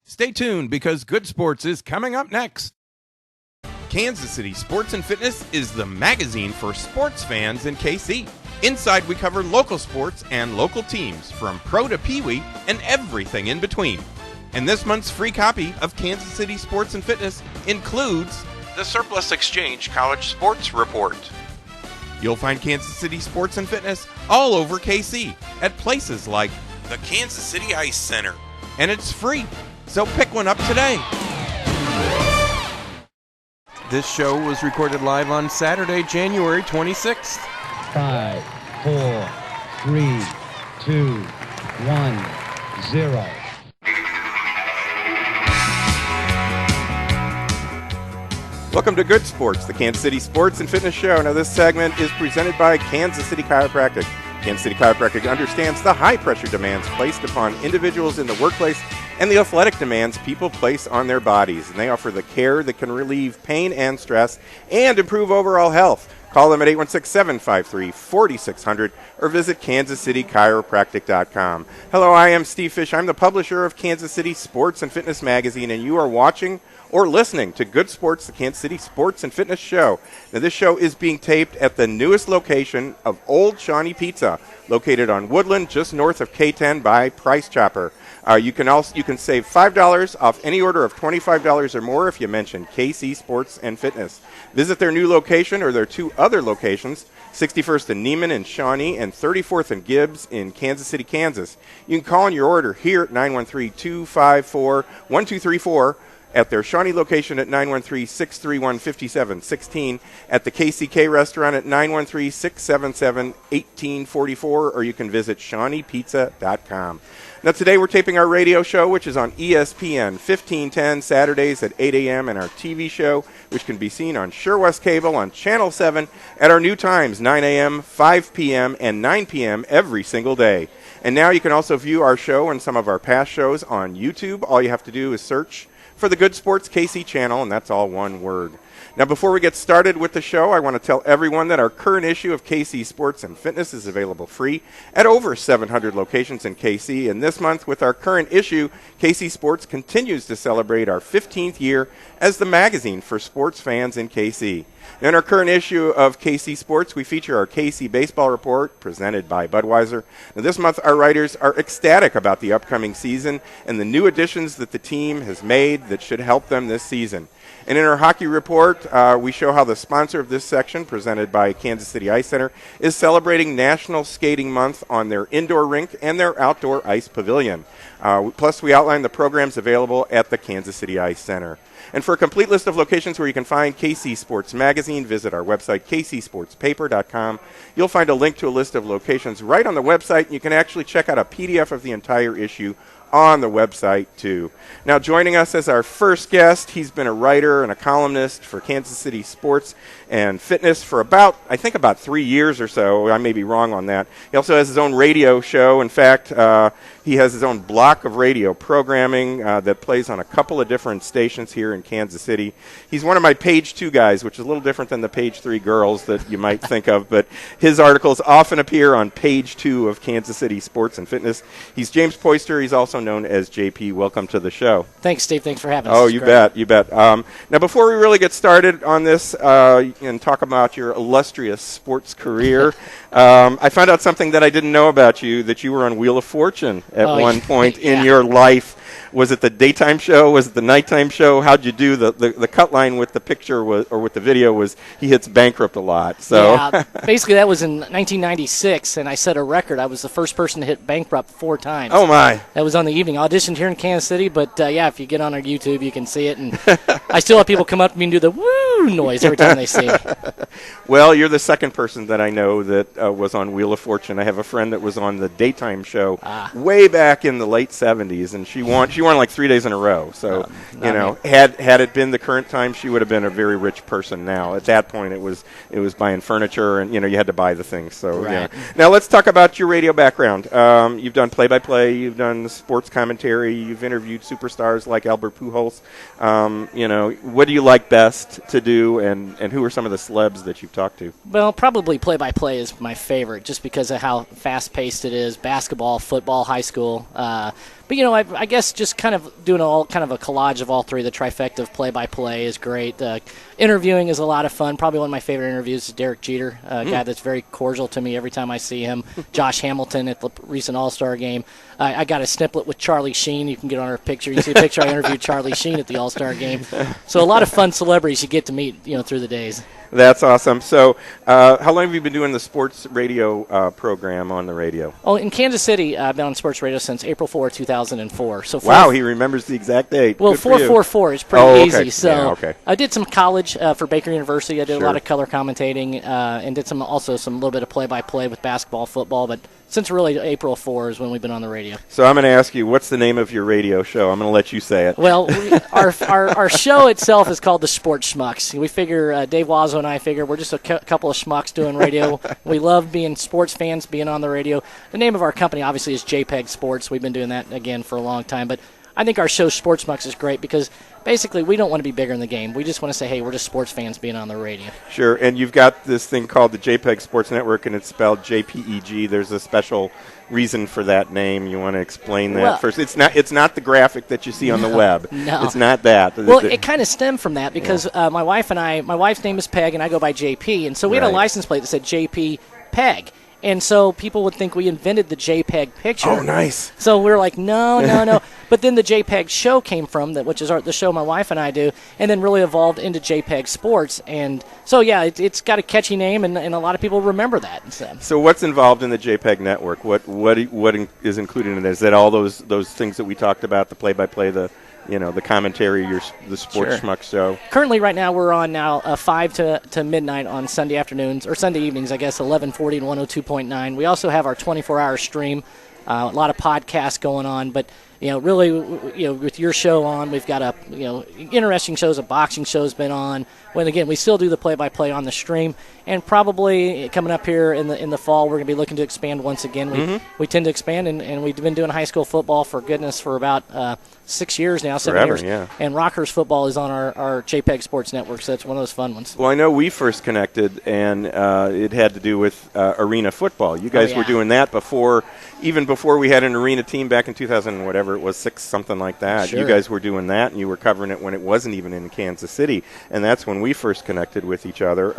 Stay tuned because Good Sports is coming up next. Kansas City Sports and Fitness is the magazine for sports fans in KC. Inside, we cover local sports and local teams, from pro to peewee and everything in between. And this month's free copy of Kansas City Sports and Fitness includes the Surplus Exchange College Sports Report. You'll find Kansas City Sports and Fitness all over KC at places like the Kansas City Ice Center. And it's free, so pick one up today. This show was recorded live on Saturday, January 26th. 5, 4, 3, 2, 1, 0. Welcome to Good Sports, the Kansas City Sports and Fitness Show. Now, this segment is presented by Kansas City Chiropractic. Kansas City Chiropractic understands the high-pressure demands placed upon individuals in the workplace and the athletic demands people place on their bodies. And they offer the care that can relieve pain and stress and improve overall health. Call them at 816-753-4600 or visit CansasCityChiropractic.com. Hello, I am Steve Fish. I'm the publisher of Kansas City Sports and Fitness Magazine, and you are watching or listening to Good Sports, the Kansas City Sports and Fitness Show. Now, this show is being taped at the newest location of Old Shawnee Pizza, located on Woodland, just north of K10 by Price Chopper. You can save $5 off any order of $25 or more if you mention KC Sports and Fitness. Visit their new location or their two other locations, 61st and Neiman in Shawnee and 34th and Gibbs in Kansas City, Kansas. You can call in your order here at 913-254-1234, at their Shawnee location at 913-631-5716, at the KCK restaurant at 913-677-1844, or you can visit ShawneePizza.com. Now, today we're taping our radio show, which is on ESPN 1510 Saturdays at 8 a.m., and our TV show, which can be seen on Sure West Cable on Channel 7 at our new times, 9 a.m., 5 p.m., and 9 p.m. every single day. And now you can also view our show and some of our past shows on YouTube. All you have to do is search for the Good Sports KC channel, and that's all one word. Now, before we get started with the show, I want to tell everyone that our current issue of KC Sports and Fitness is available free at over 700 locations in KC. And this month, with our current issue, KC Sports continues to celebrate our 15th year as the magazine for sports fans in KC. In our current issue of KC Sports, we feature our KC Baseball Report, presented by Budweiser. Now, this month, our writers are ecstatic about the upcoming season and the new additions that the team has made that should help them this season. And in our hockey report, we show how the sponsor of this section, presented by Kansas City Ice Center, is celebrating National Skating Month on their indoor rink and their outdoor ice pavilion. Plus, we outline the programs available at the Kansas City Ice Center. And for a complete list of locations where you can find KC Sports Magazine, visit our website, kcsportspaper.com. You'll find a link to a list of locations right on the website, and you can actually check out a PDF of the entire issue on the website, too. Now, joining us as our first guest, he's been a writer and a columnist for Kansas City Sports and Fitness for about 3 years or so. I may be wrong on that. He also has his own radio show. In fact, he has his own block of radio programming that plays on a couple of different stations here in Kansas City. He's one of my Page 2 guys, which is a little different than the Page 3 girls that you might think of, but his articles often appear on Page 2 of Kansas City Sports and Fitness. He's James Peuster. He's also known as JP. Welcome to the show. Thanks, Steve. Thanks for having us. Oh, you bet. Now, before we really get started on this and talk about your illustrious sports career, I found out something that I didn't know about you, that you were on Wheel of Fortune at one point in your life. Was it the daytime show? Was it the nighttime show? How'd you do? The cut line with the picture or with the video was he hits bankrupt a lot. So yeah, basically that was in 1996, and I set a record. I was the first person to hit bankrupt 4 times. Oh, my. That was on the evening. Auditioned here in Kansas City, but if you get on our YouTube, you can see it. And I still have people come up to me and do the woo noise every time they see me. Well, you're the second person that I know that was on Wheel of Fortune. I have a friend that was on the daytime show way back in the late 70s, and she won like 3 days in a row. So, had it been the current time, she would have been a very rich person now. At that point, it was buying furniture, and, you had to buy the things. So, right. Now, let's talk about your radio background. You've done play-by-play. You've done sports commentary. You've interviewed superstars like Albert Pujols. What do you like best to do, and who are some of the celebs that you've talked to? Well, probably play-by-play is my favorite, just because of how fast-paced it is. Basketball, football, high school. But, I guess just kind of doing kind of a collage of all three. The trifecta of play-by-play is great. Interviewing is a lot of fun. Probably one of my favorite interviews is Derek Jeter, a guy that's very cordial to me every time I see him. Josh Hamilton at the recent All-Star game. I got a snippet with Charlie Sheen. You can get on our picture. You can see a picture I interviewed Charlie Sheen at the All-Star game. So a lot of fun celebrities you get to meet, through the days. That's awesome. So how long have you been doing the sports radio program on the radio? Oh, in Kansas City, I've been on sports radio since April 4, 2004. So wow, he remembers the exact date. Well, 444 is pretty easy. So yeah, okay. I did some college for Baker University. I did Sure. a lot of color commentating and did some little bit of play-by-play with basketball, football. But since really April 4 is when we've been on the radio. So I'm going to ask you, what's the name of your radio show? I'm going to let you say it. Well, our show itself is called the Sports Schmucks. We figure, Dave Wazzo and I figure, we're just a couple of schmucks doing radio. We love being sports fans, being on the radio. The name of our company, obviously, is JPEG Sports. We've been doing that, again, for a long time. But I think our show, Sports Schmucks, is great because basically we don't want to be bigger in the game. We just want to say, hey, we're just sports fans being on the radio. Sure, and you've got this thing called the JPEG Sports Network, and it's spelled JPEG. There's a special reason for that name. You want to explain that first? It's not the graphic that you see on the web. No. It's not that. Well, it kind of stemmed from that because my wife's name is Peg, and I go by JP. And so we had a license plate that said JP Peg. And so people would think we invented the JPEG picture. Oh, nice. So we were like, no. But then the JPEG show came from that, which is the show my wife and I do, and then really evolved into JPEG Sports. And so, yeah, it's got a catchy name, and a lot of people remember that. So what's involved in the JPEG network? What is included in it? Is that all those things that we talked about, the play-by-play, the commentary, the sports schmuck show? Currently, right now, we're on 5 to midnight on Sunday afternoons, or Sunday evenings, I guess, 1140 and 102.9. We also have our 24-hour stream, a lot of podcasts going on, but really, with your show on, we've got interesting shows. A boxing show's been on. When again, we still do the play-by-play on the stream, and probably coming up here in the fall, we're going to be looking to expand once again. We tend to expand, and we've been doing high school football for about 6 years now, 7 years. Yeah. And Rockers football is on our JPEG Sports Network, so that's one of those fun ones. Well, I know we first connected, and it had to do with arena football. You guys were doing that even before we had an arena team back in 2000, whatever it was, 6, something like that. Sure. You guys were doing that, and you were covering it when it wasn't even in Kansas City, and that's when we first connected with each other.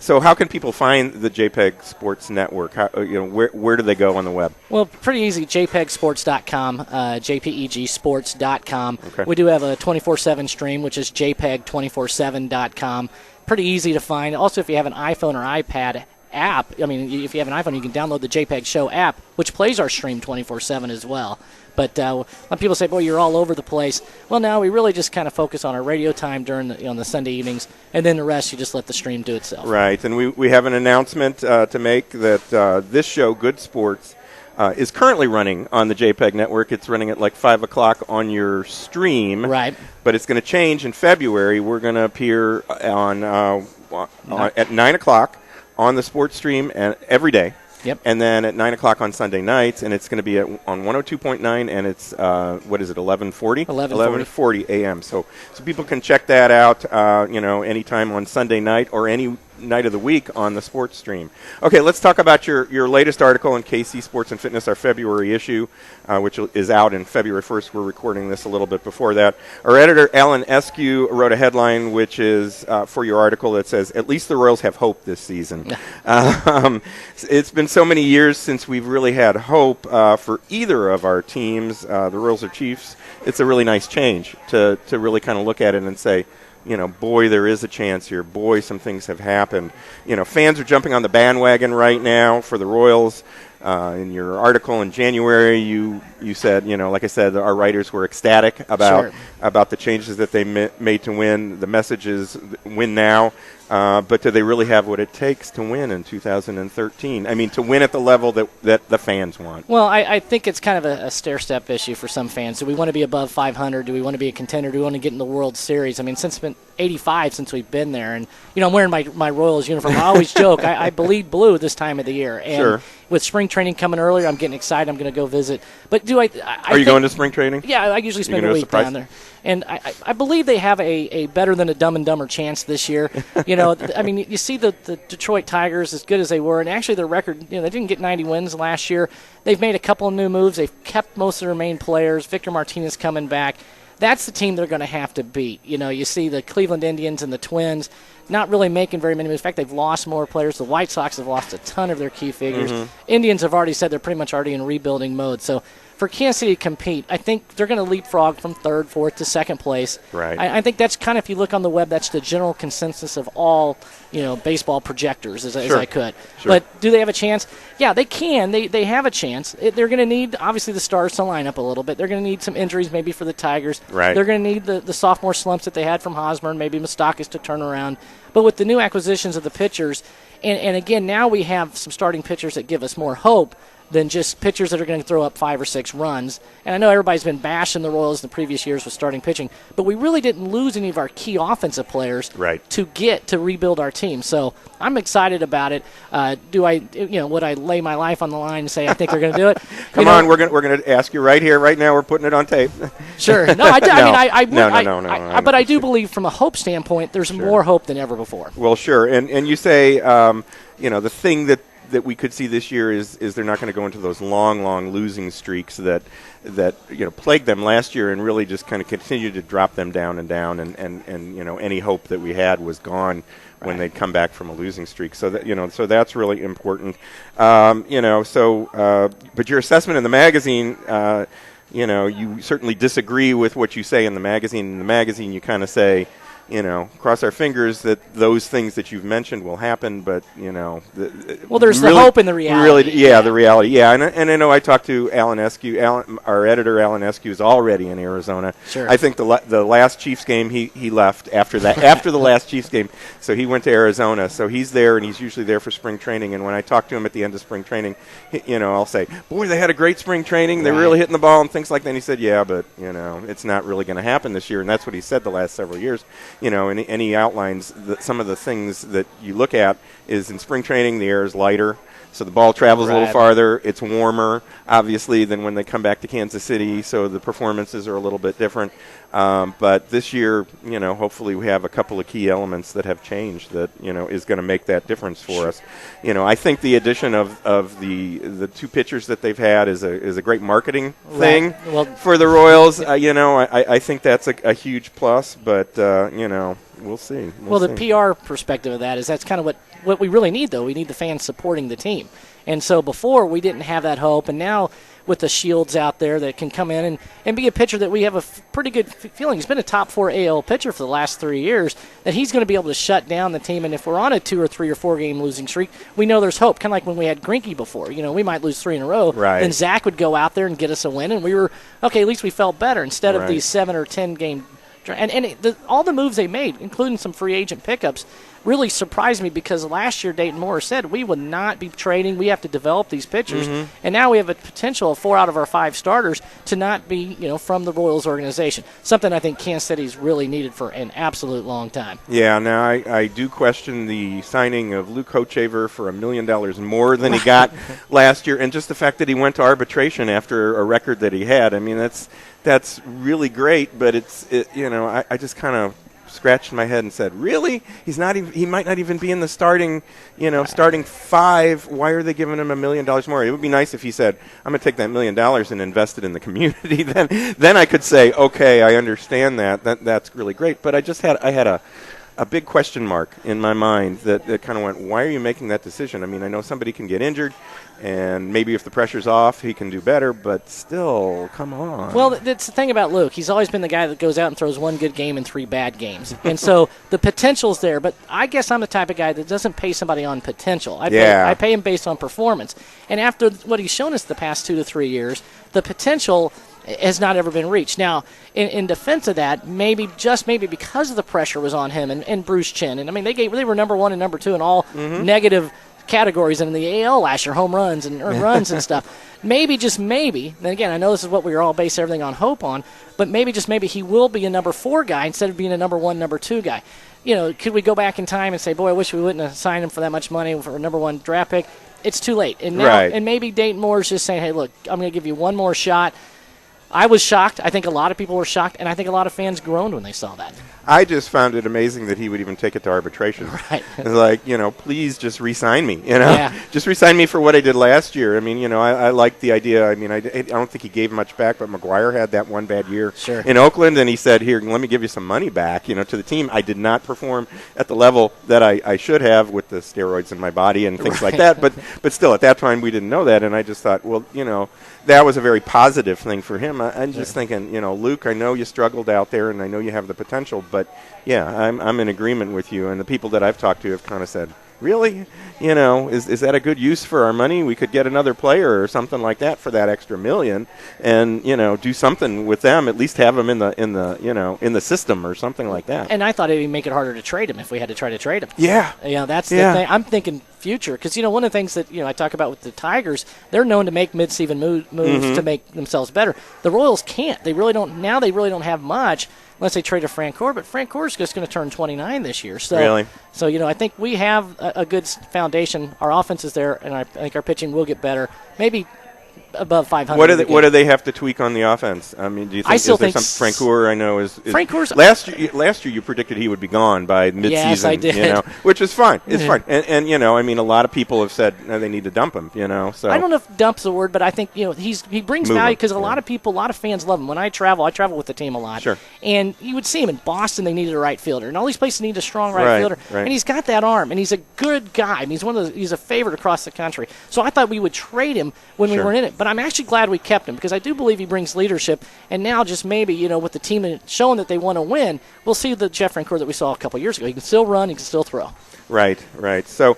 So how can people find the JPEG Sports Network? Where do they go on the web? Well, pretty easy, jpegsports.com, jpegsports.com. Okay. We do have a 24/7 stream, which is jpeg247.com. Pretty easy to find. Also, if you have an iPhone or iPad app, if you have an iPhone, you can download the JPEG Show app, which plays our stream 24/7 as well. But when people say, boy, you're all over the place, well, now we really just kind of focus on our radio time during on the Sunday evenings, and then the rest you just let the stream do itself. Right, and we have an announcement to make that this show, Good Sports, is currently running on the JPEG network. It's running at like 5 o'clock on your stream. Right. But it's going to change in February. We're going to appear at 9 o'clock on the sports stream every day. Yep. And then at 9 o'clock on Sunday nights, and it's going to be on 102.9, and it's, 1140? 1140 a.m. So people can check that out, anytime on Sunday night or any night of the week on the sports stream. Okay, let's talk about your latest article in KC Sports and Fitness, our February issue, which is out in February 1st. We're recording this a little bit before that. Our editor, Alan Eskew, wrote a headline, which is for your article that says, "At least the Royals have hope this season." It's been so many years since we've really had hope for either of our teams, the Royals or Chiefs. It's a really nice change to really kind of look at it and say, boy, there is a chance here. Boy, some things have happened. Fans are jumping on the bandwagon right now for the Royals. In your article in January, you said, like I said, our writers were ecstatic about the changes that they made to win. The message is win now. But do they really have what it takes to win in 2013? I mean, to win at the level that the fans want. Well, I think it's kind of a stair-step issue for some fans. Do we want to be above 500? Do we want to be a contender? Do we want to get in the World Series? I mean, since it's been 85 since we've been there. And, I'm wearing my Royals uniform. I always joke, I bleed blue this time of the year. And with spring training coming earlier, I'm getting excited. I'm going to go visit. But Are you going to spring training? Yeah, I usually spend a week down there. And I believe they have a better than a Dumb and Dumber chance this year. I mean, you see the Detroit Tigers, as good as they were, and actually their record, they didn't get 90 wins last year. They've made a couple of new moves. They've kept most of their main players. Victor Martinez coming back. That's the team they're going to have to beat. You see the Cleveland Indians and the Twins not really making very many moves. In fact, they've lost more players. The White Sox have lost a ton of their key figures. Indians have already said they're pretty much already in rebuilding mode. So for Kansas City to compete, I think they're going to leapfrog from third, fourth to second place. Right. I think that's kind of, if you look on the web, that's the general consensus of all baseball projectors, as I could. Sure. But do they have a chance? Yeah, they can. They have a chance. They're going to need, obviously, the stars to line up a little bit. They're going to need some injuries maybe for the Tigers. Right. They're going to need the sophomore slumps that they had from Hosmer and maybe Moustakas to turn around. But with the new acquisitions of the pitchers, and again, now we have some starting pitchers that give us more hope than just pitchers that are going to throw up 5 or 6 runs. And I know everybody's been bashing the Royals in the previous years with starting pitching, but we really didn't lose any of our key offensive players to rebuild our team. So I'm excited about it. Would I lay my life on the line and say I think they're going to do it? Come on, we're going to ask you right here, right now. We're putting it on tape. Sure. No, No. But I do believe from a hope standpoint, there's more hope than ever before. Well, sure. And you say, the thing that we could see this year is they're not going to go into those long losing streaks that plagued them last year and really just kind of continued to drop them down and any hope that we had was gone when they'd come back from a losing streak. So that so that's really important. But your assessment in the magazine, you certainly disagree with what you say in the magazine. In the magazine, you kind of say, cross our fingers that those things that you've mentioned will happen, but, there's the hope in the reality. The reality. Yeah, and I know I talked to Alan Eskew. Our editor, Alan Eskew, is already in Arizona. Sure. I think the last Chiefs game, he left after that, after the last Chiefs game, so he went to Arizona. So he's there, and he's usually there for spring training, and when I talk to him at the end of spring training, I'll say, boy, they had a great spring training. They're really hitting the ball and things like that. And he said, yeah, but, it's not really going to happen this year, and that's what he said the last several years. And he outlines some of the things that you look at is in spring training, the air is lighter, so the ball travels a little farther. It's warmer, obviously, than when they come back to Kansas City, so the performances are a little bit different. But this year, hopefully we have a couple of key elements that have changed that, is going to make that difference for us. I think the addition of the 2 pitchers that they've had is a great marketing thing for the Royals. I think that's a huge plus, but, we'll see. We'll see. The PR perspective of that is that's kind of what we really need, though. We need the fans supporting the team. And so before, we didn't have that hope, and now with the Shields out there that can come in and be a pitcher that we have a pretty good feeling. He's been a top 4 AL pitcher for the last 3 years, that he's going to be able to shut down the team. And if we're on a 2 or 3 or 4 game losing streak, we know there's hope. Kind of like when we had Greinke before. We might lose 3 in a row. Right. Then Zach would go out there and get us a win, and we were, okay, at least we felt better instead of these 7 or 10 game. And all the moves they made, including some free agent pickups, really surprised me because last year Dayton Moore said we would not be trading. We have to develop these pitchers. And now we have a potential of 4 out of our 5 starters to not be, from the Royals organization. Something I think Kansas City's really needed for an absolute long time. Yeah, now I do question the signing of Luke Hochevar for $1 million more than he got last year, and just the fact that he went to arbitration after a record that he had. I mean, that's really great, but I just kind of scratched my head and said, really? He might not even be in the starting 5. Why are they giving him $1 million more? It would be nice if he said, I'm going to take that $1 million and invest it in the community. Then I could say, okay, I understand that. That's really great. But I had a big question mark in my mind that kind of went, why are you making that decision? I mean, I know somebody can get injured, and maybe if the pressure's off, he can do better, but still, come on. Well, that's the thing about Luke. He's always been the guy that goes out and throws 1 good game and 3 bad games. And so the potential's there, but I guess I'm the type of guy that doesn't pay somebody on potential. I pay him based on performance. And after what he's shown us the past 2 to 3 years, the potential has not ever been reached. Now, in defense of that, maybe because of the pressure was on him and Bruce Chen, and I mean they were number 1 and number 2 in all negative categories in the AL last year, home runs and earned runs and stuff. Maybe, just maybe, then again, I know this is what we all base everything on hope on, but maybe, just maybe, he will be a number 4 guy instead of being a number 1, number 2 guy. Could we go back in time and say, boy, I wish we wouldn't have signed him for that much money for a number 1 draft pick? It's too late. And now, and maybe Dayton Moore's just saying, hey, look, I'm going to give you one more shot. I was shocked. I think a lot of people were shocked, and I think a lot of fans groaned when they saw that. I just found it amazing that he would even take it to arbitration. Right. It's like, please just re-sign me, Just re-sign me for what I did last year. I mean, I like the idea. I mean, I don't think he gave much back, but McGuire had that one bad year in Oakland, and he said, here, let me give you some money back, to the team. I did not perform at the level that I should have with the steroids in my body and things like that, but still, at that time, we didn't know that, and I just thought, well, that was a very positive thing for him. I'm just thinking, Luke, I know you struggled out there, and I know you have the potential, but yeah, I'm in agreement with you. And the people that I've talked to have kind of said, really? Is that a good use for our money? We could get another player or something like that for that extra $1 million, and do something with them. At least have them in the system or something like that. And I thought it'd make it harder to trade him if we had to try to trade him. Yeah, that's the thing. I'm thinking future, because one of the things that I talk about with the Tigers, they're known to make mid-season moves to make themselves better. The Royals can't. They really don't. Now they really don't have much. Unless they trade a Frank Gore, but Frank Gore is just going to turn 29 this year. So, really? So I think we have a good foundation. Our offense is there, and I think our pitching will get better. Maybe above 500. What do they have to tweak on the offense? I mean, do you think Frank Gore? I know is Frank Gore's last year you predicted he would be gone by midseason. Yes, I did. Which is fine. It's fine. And I mean, a lot of people have said they need to dump him. So I don't know if dump's the word, but I think he brings value because a lot of fans love him. When I travel with the team a lot. Sure. And you would see him in Boston. They needed a right fielder, and all these places need a strong right fielder. Right. And he's got that arm, and he's a good guy. I mean, he's a favorite across the country. So I thought we would trade him when we weren't in it, but I'm actually glad we kept him because I do believe he brings leadership. And now just maybe, with the team showing that they want to win, we'll see the Jeff Francoeur that we saw a couple years ago. He can still run. He can still throw. Right. So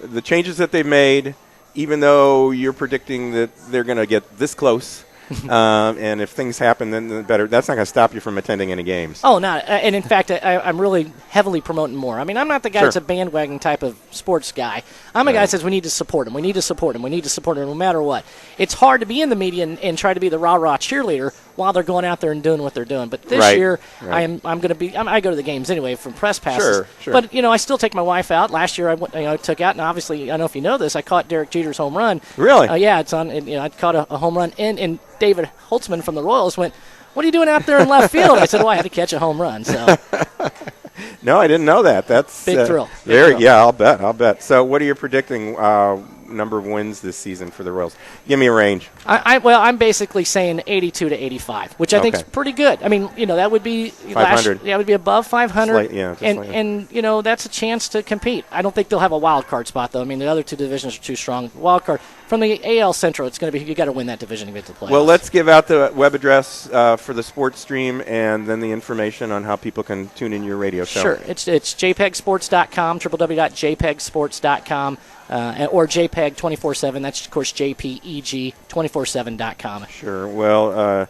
the changes that they've made, even though you're predicting that they're going to get this close, and if things happen, then better. That's not going to stop you from attending any games. Oh, no. And in fact, I'm really heavily promoting more. I mean, I'm not the guy that's a bandwagon type of sports guy. I'm a guy that says we need to support him. We need to support him. We need to support him no matter what. It's hard to be in the media and try to be the rah-rah cheerleader while they're going out there and doing what they're doing. But this year, I'm going to be. I go to the games anyway from press passes. Sure. But I still take my wife out. Last year, I took out, and obviously, I don't know if you know this, I caught Derek Jeter's home run. Really? Yeah, it's on. I caught a home run, and David Holtzman from the Royals went, "What are you doing out there in left field?" I said, "Well, I had to catch a home run." So. No, I didn't know that. That's big thrill. Yeah, I'll bet. So, what are you predicting? Number of wins this season for the Royals? Give me a range. I'm basically saying 82 to 85, which I think is pretty good. I mean, that would be 500. That would be above 500. Slightly. And that's a chance to compete. I don't think they'll have a wild card spot though. I mean, the other two divisions are too strong. Wild card from the AL Central, it's going to be you got to win that division to get to the playoffs. Well, let's give out the web address for the sports stream and then the information on how people can tune in your radio show. Sure, it's jpegsports.com, www.jpegsports.com. Or JPEG 24/7. That's, of course, JPEG247.com. Sure. Well,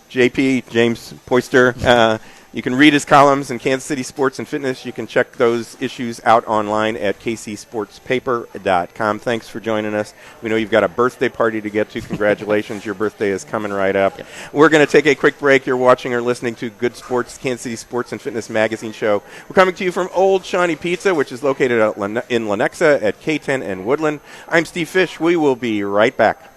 JP, James Peuster, you can read his columns in Kansas City Sports and Fitness. You can check those issues out online at kcsportspaper.com. Thanks for joining us. We know you've got a birthday party to get to. Congratulations. Your birthday is coming right up. Yep. We're going to take a quick break. You're watching or listening to Good Sports, Kansas City Sports and Fitness magazine show. We're coming to you from Old Shawnee Pizza, which is located in Lenexa at K10 and Woodland. I'm Steve Fish. We will be right back.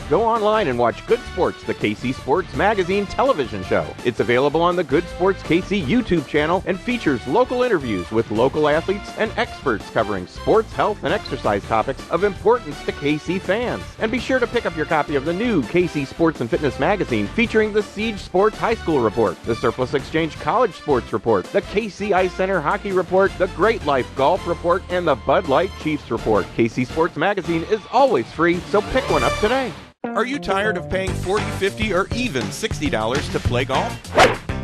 Go online and watch Good Sports, the KC Sports Magazine television show. It's available on the Good Sports KC YouTube channel and features local interviews with local athletes and experts covering sports, health, and exercise topics of importance to KC fans. And be sure to pick up your copy of the new KC Sports and Fitness Magazine featuring the Siege Sports High School Report, the Surplus Exchange College Sports Report, the KC Ice Center Hockey Report, the Great Life Golf Report, and the Bud Light Chiefs Report. KC Sports Magazine is always free, so pick one up today. Are you tired of paying $40, $50, or even $60 to play golf?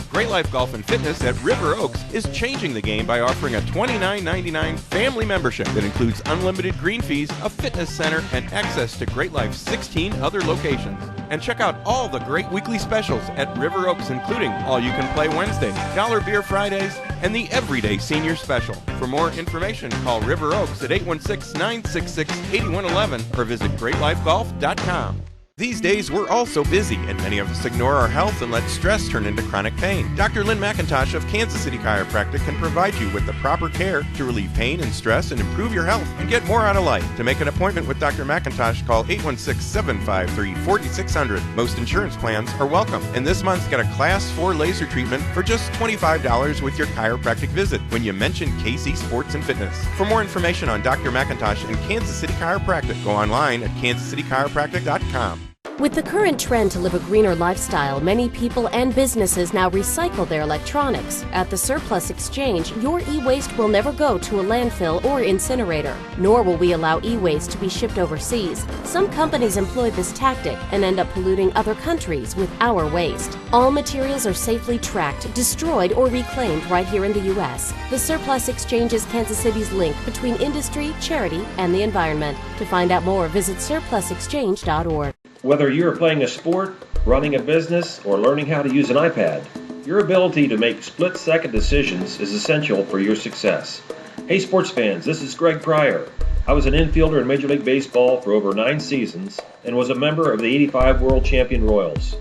Great Life Golf and Fitness at River Oaks is changing the game by offering a $29.99 family membership that includes unlimited green fees, a fitness center, and access to Great Life's 16 other locations. And check out all the great weekly specials at River Oaks, including All You Can Play Wednesdays, Dollar Beer Fridays, and the Everyday Senior Special. For more information, call River Oaks at 816-966-8111 or visit GreatLifeGolf.com. These days, we're all so busy, and many of us ignore our health and let stress turn into chronic pain. Dr. Lynn McIntosh of Kansas City Chiropractic can provide you with the proper care to relieve pain and stress and improve your health and get more out of life. To make an appointment with Dr. McIntosh, call 816-753-4600. Most insurance plans are welcome. And this month, get a Class 4 laser treatment for just $25 with your chiropractic visit when you mention KC Sports and Fitness. For more information on Dr. McIntosh and Kansas City Chiropractic, go online at kansascitychiropractic.com. With the current trend to live a greener lifestyle, many people and businesses now recycle their electronics. At the Surplus Exchange, your e-waste will never go to a landfill or incinerator, nor will we allow e-waste to be shipped overseas. Some companies employ this tactic and end up polluting other countries with our waste. All materials are safely tracked, destroyed, or reclaimed right here in the U.S. The Surplus Exchange is Kansas City's link between industry, charity, and the environment. To find out more, visit surplusexchange.org. Whether you are playing a sport, running a business, or learning how to use an iPad, your ability to make split-second decisions is essential for your success. Hey sports fans, this is Greg Pryor. I was an infielder in Major League Baseball for over 9 seasons and was a member of the '85 World Champion Royals.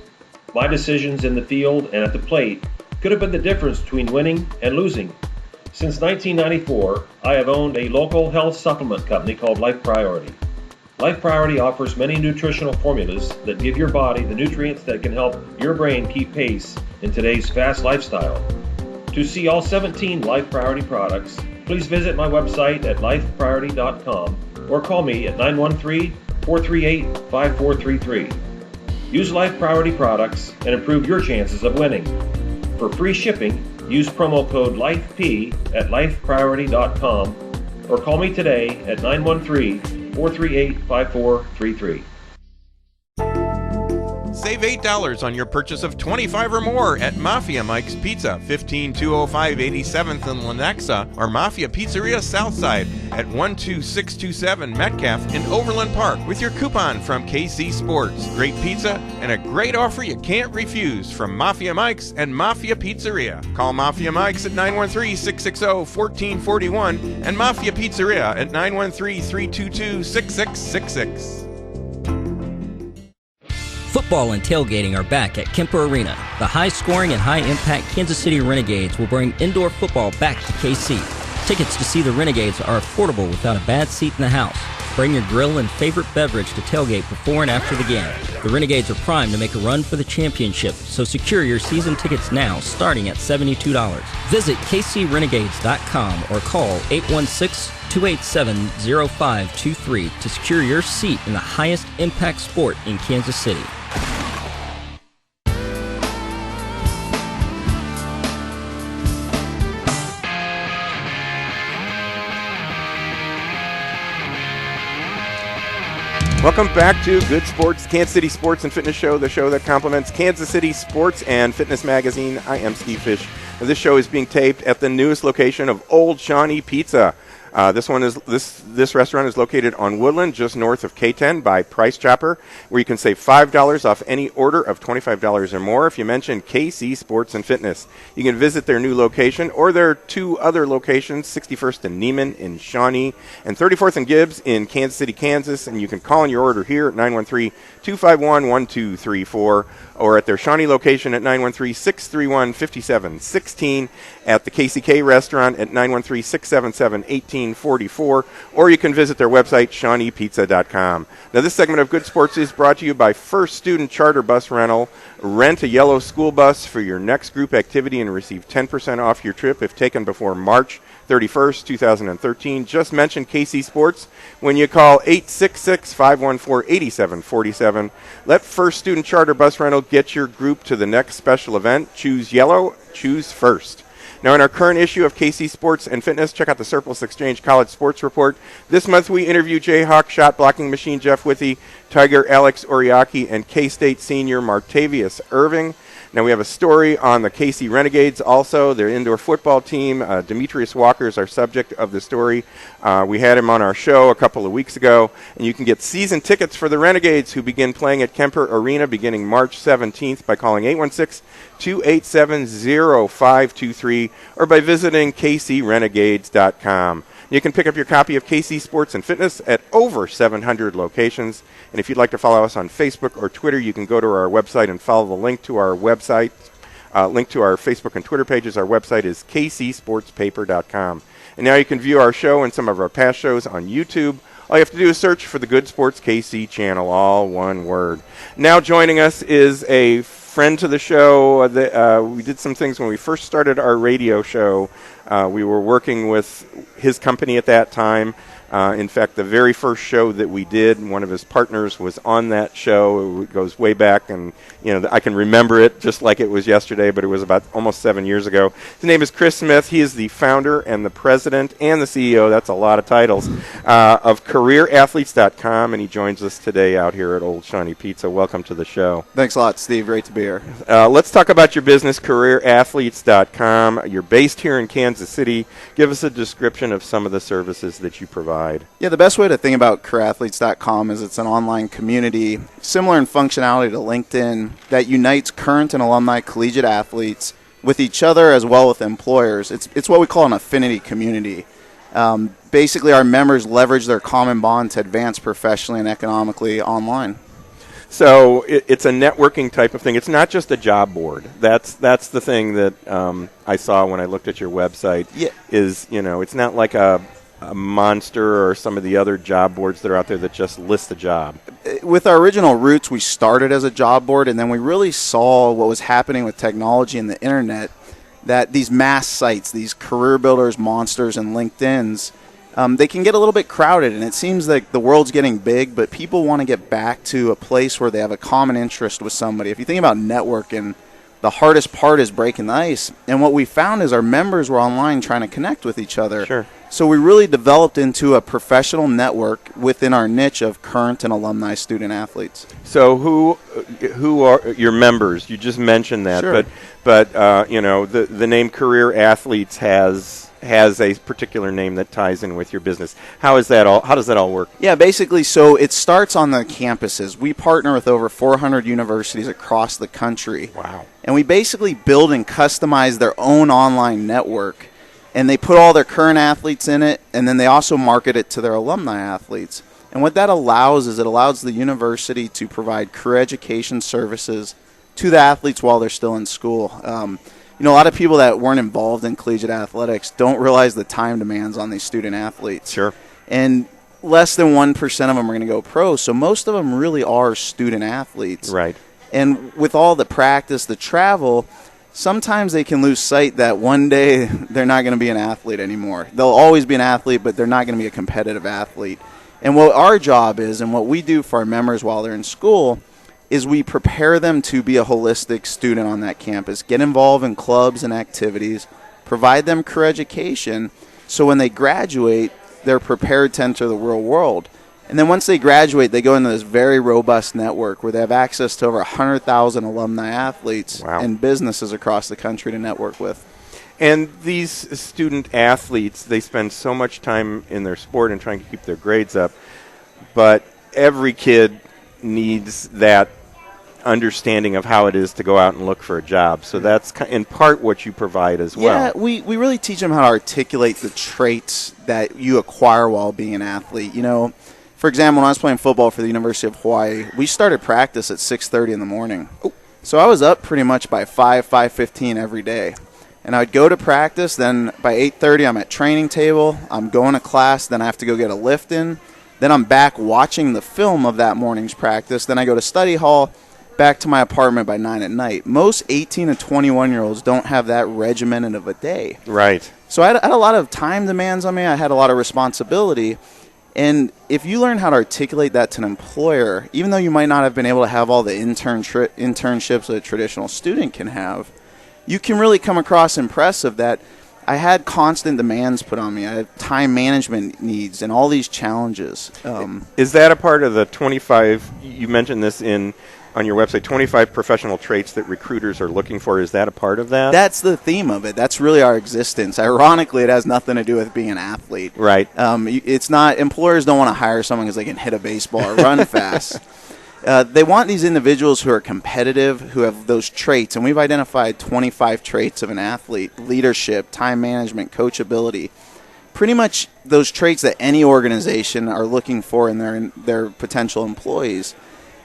My decisions in the field and at the plate could have been the difference between winning and losing. Since 1994, I have owned a local health supplement company called Life Priority. Life Priority offers many nutritional formulas that give your body the nutrients that can help your brain keep pace in today's fast lifestyle. To see all 17 Life Priority products, please visit my website at lifepriority.com or call me at 913-438-5433. Use Life Priority products and improve your chances of winning. For free shipping, use promo code LIFEP at lifepriority.com or call me today at 913-438-5433. Save $8 on your purchase of $25 or more at Mafia Mike's Pizza, 15205 87th and Lenexa, or Mafia Pizzeria Southside at 12627 Metcalf in Overland Park with your coupon from KC Sports. Great pizza and a great offer you can't refuse from Mafia Mike's and Mafia Pizzeria. Call Mafia Mike's at 913-660-1441 and Mafia Pizzeria at 913-322-6666. Football and tailgating are back at Kemper Arena. The high-scoring and high-impact Kansas City Renegades will bring indoor football back to KC. Tickets to see the Renegades are affordable without a bad seat in the house. Bring your grill and favorite beverage to tailgate before and after the game. The Renegades are primed to make a run for the championship, so secure your season tickets now, starting at $72. Visit KCRenegades.com or call 816-287-0523 to secure your seat in the highest impact sport in Kansas City. Welcome back to Good Sports, Kansas City Sports and Fitness Show, the show that complements Kansas City Sports and Fitness Magazine. I am Steve Fish, and this show is being taped at the newest location of Old Shawnee Pizza. This restaurant is located on Woodland, just north of K10 by Price Chopper, where you can save $5 off any order of $25 or more if you mention KC Sports and Fitness. You can visit their new location or their 2 other locations, 61st and Neiman in Shawnee and 34th and Gibbs in Kansas City, Kansas, and you can call on your order here at 913-251-1234 or at their Shawnee location at 913-631-5716, at the KCK restaurant at 913-677-1844, or you can visit their website, ShawneePizza.com. Now, this segment of Good Sports is brought to you by First Student Charter Bus Rental. Rent a yellow school bus for your next group activity and receive 10% off your trip if taken before March 31st, 2013. Just mention KC Sports when you call 866-514-8747. Let First Student Charter Bus Rental get your group to the next special event. Choose yellow, choose First. Now, in our current issue of KC Sports and Fitness, check out the Surplus Exchange College Sports Report. This month, we interview Jayhawk shot blocking machine Jeff Withy, Tiger Alex Oriaki, and K-State senior Martavius Irving. Now, we have a story on the KC Renegades also, their indoor football team. Demetrius Walker is our subject of the story. We had him on our show a couple of weeks ago, and you can get season tickets for the Renegades, who begin playing at Kemper Arena beginning March 17th by calling 816-287-0523 or by visiting kcrenegades.com. You can pick up your copy of KC Sports and Fitness at over 700 locations. And if you'd like to follow us on Facebook or Twitter, you can go to our website and follow the link to our website. Link to our Facebook and Twitter pages. Our website is kcsportspaper.com. And now you can view our show and some of our past shows on YouTube. All you have to do is search for the Good Sports KC channel, all one word. Now joining us is a friend to the show. We did some things when we first started our radio show. We were working with his company at that time. In fact, the very first show that we did, one of his partners was on that show. It goes way back, and I can remember it just like it was yesterday, but it was about almost 7 years ago. His name is Chris Smith. He is the founder and the president and the CEO, that's a lot of titles, of CareerAthletes.com, and he joins us today out here at Old Shawnee Pizza. Welcome to the show. Thanks a lot, Steve. Great to be here. Let's talk about your business, CareerAthletes.com. You're based here in Kansas City. Give us a description of some of the services that you provide. Yeah, the best way to think about CareerAthletes.com is it's an online community similar in functionality to LinkedIn that unites current and alumni collegiate athletes with each other as well with employers. It's what we call an affinity community. Basically, our members leverage their common bond to advance professionally and economically online. So it's a networking type of thing. It's not just a job board. That's the thing that I saw when I looked at your website. Yeah. It's not like a Monster or some of the other job boards that are out there that just list the job. With our original roots, we started as a job board, and then we really saw what was happening with technology and the internet, that these mass sites, these career builders, Monsters, and LinkedIn's, they can get a little bit crowded, and it seems like the world's getting big, but people want to get back to a place where they have a common interest with somebody. If you think about networking, the hardest part is breaking the ice, and what we found is our members were online trying to connect with each other. Sure. So we really developed into a professional network within our niche of current and alumni student athletes. So who are your members? You just mentioned that, Sure. but the name Career Athletes has a particular name that ties in with your business. How does that all work? Yeah, basically, so it starts on the campuses. We partner with over 400 universities across the country. Wow. And we basically build and customize their own online network. And they put all their current athletes in it, and then they also market it to their alumni athletes. And what that allows is it allows the university to provide career education services to the athletes while they're still in school. A lot of people that weren't involved in collegiate athletics don't realize the time demands on these student athletes. Sure. And less than 1% of them are going to go pro, so most of them really are student athletes. Right. And with all the practice, the travel, sometimes they can lose sight that one day they're not going to be an athlete anymore. They'll always be an athlete, but they're not going to be a competitive athlete. And what our job is, and what we do for our members while they're in school, is we prepare them to be a holistic student on that campus, get involved in clubs and activities, provide them career education, so when they graduate, they're prepared to enter the real world. And then once they graduate, they go into this very robust network where they have access to over 100,000 alumni athletes Wow. and businesses across the country to network with. And these student athletes, they spend so much time in their sport and trying to keep their grades up, but every kid needs that understanding of how it is to go out and look for a job. So that's in part what you provide as well. Yeah, we really teach them how to articulate the traits that you acquire while being an athlete. For example, when I was playing football for the University of Hawaii, we started practice at 6:30 in the morning. So I was up pretty much by 5:15 every day. And I would go to practice, then by 8:30 I'm at training table, I'm going to class, then I have to go get a lift in, then I'm back watching the film of that morning's practice, then I go to study hall, back to my apartment by 9 at night. Most 18 to 21-year-olds don't have that regimented of a day. Right. So I had a lot of time demands on me, I had a lot of responsibility. And if you learn how to articulate that to an employer, even though you might not have been able to have all the internships that a traditional student can have, you can really come across impressive that I had constant demands put on me. I had time management needs and all these challenges. Is that a part of the 25, you mentioned this on your website, 25 professional traits that recruiters are looking for? Is that a part of that? That's the theme of it. That's really our existence. Ironically, it has nothing to do with being an athlete. Right. It's not, employers don't want to hire someone because they can hit a baseball or run fast. They want these individuals who are competitive, who have those traits, and we've identified 25 traits of an athlete: leadership, time management, coachability. pretty much those traits that any organization are looking for in their potential employees.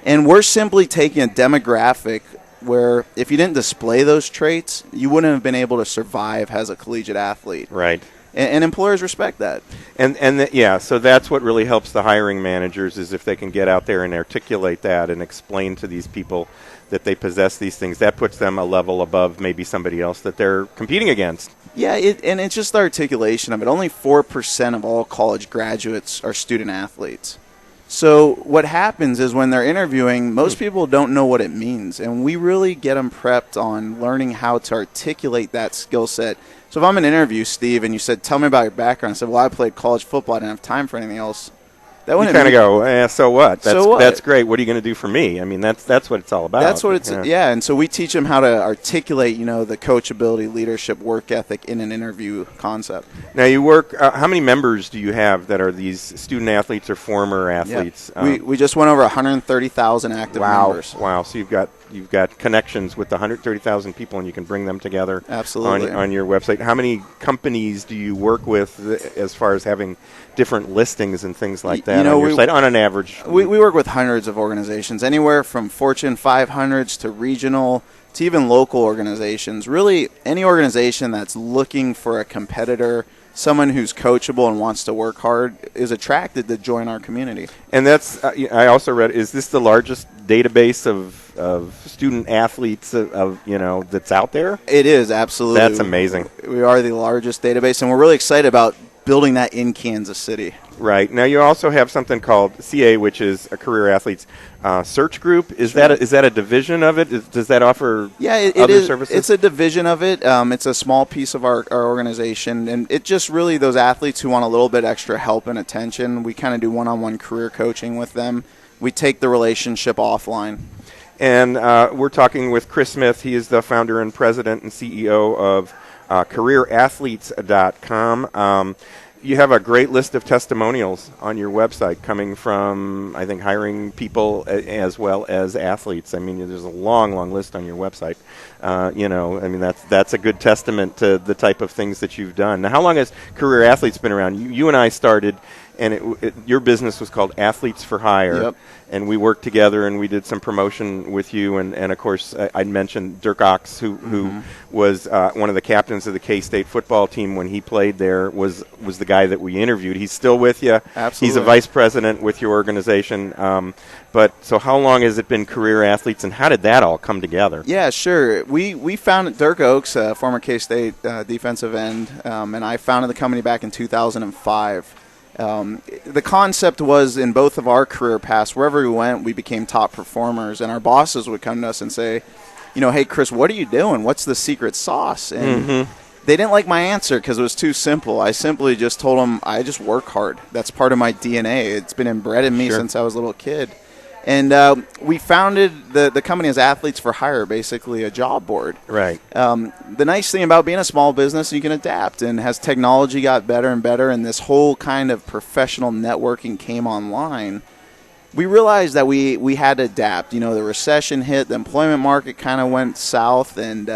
And we're simply taking a demographic where if you didn't display those traits, you wouldn't have been able to survive as a collegiate athlete. Right. And employers respect that. So that's what really helps the hiring managers is if they can get out there and articulate that and explain to these people that they possess these things. That puts them a level above maybe somebody else that they're competing against. Yeah, and it's just the articulation of it. Only 4% of all college graduates are student athletes. So what happens is when they're interviewing, most people don't know what it means, and we really get them prepped on learning how to articulate that skill set. So if I'm in an interview, Steve, and you said, tell me about your background, I said, well, I played college football. I didn't have time for anything else. That you kind of go, so what? That's great. What are you going to do for me? I mean, that's what it's all about. That's what it's, yeah. And so we teach them how to articulate, the coachability, leadership, work ethic in an interview concept. Now you work, how many members do you have that are these student athletes or former athletes? Yeah. We just went over 130,000 active members. Wow. So you've got connections with the 130,000 people, and you can bring them together. Absolutely. On your website. How many companies do you work with as far as having different listings and things like that on your site on an average? We work with hundreds of organizations, anywhere from Fortune 500s to regional to even local organizations. Really, any organization that's looking for a competitor, someone who's coachable and wants to work hard, is attracted to join our community. And that's, I also read, is this the largest database of student athletes that's out there? It is, absolutely. That's amazing. We are the largest database, and we're really excited about building that in Kansas City. Right. Now you also have something called CA, which is a Career Athletes Search Group. Is that a division of it? Does that offer other services? It's a division of it. It's a small piece of our organization, and it just really those athletes who want a little bit extra help and attention. We kind of do one-on-one career coaching with them. We take the relationship offline. And we're talking with Chris Smith. He is the founder and president and CEO of CareerAthletes.com. You have a great list of testimonials on your website coming from, I think, hiring people as well as athletes. I mean, there's a long, long list on your website. That's a good testament to the type of things that you've done. Now, how long has Career Athletes been around? You and I started, and your business was called Athletes for Hire. Yep. And we worked together, and we did some promotion with you. And of course, I mentioned Dirk Ox, who was one of the captains of the K-State football team when he played there, was the guy that we interviewed. He's still with you. Absolutely. He's a vice president with your organization. So how long has it been Career Athletes, and how did that all come together? Yeah, sure. We founded Dirk Oaks, former K-State defensive end, and I founded the company back in 2005. The concept was in both of our career paths, wherever we went, we became top performers, and our bosses would come to us and say, hey, Chris, what are you doing? What's the secret sauce? And they didn't like my answer because it was too simple. I simply just told them I just work hard. That's part of my DNA. It's been inbred in me since I was a little kid. And we founded the company as Athletes for Hire, basically a job board. Right. The nice thing about being a small business, you can adapt. And as technology got better and better and this whole kind of professional networking came online, we realized that we had to adapt. The recession hit, the employment market kind of went south, and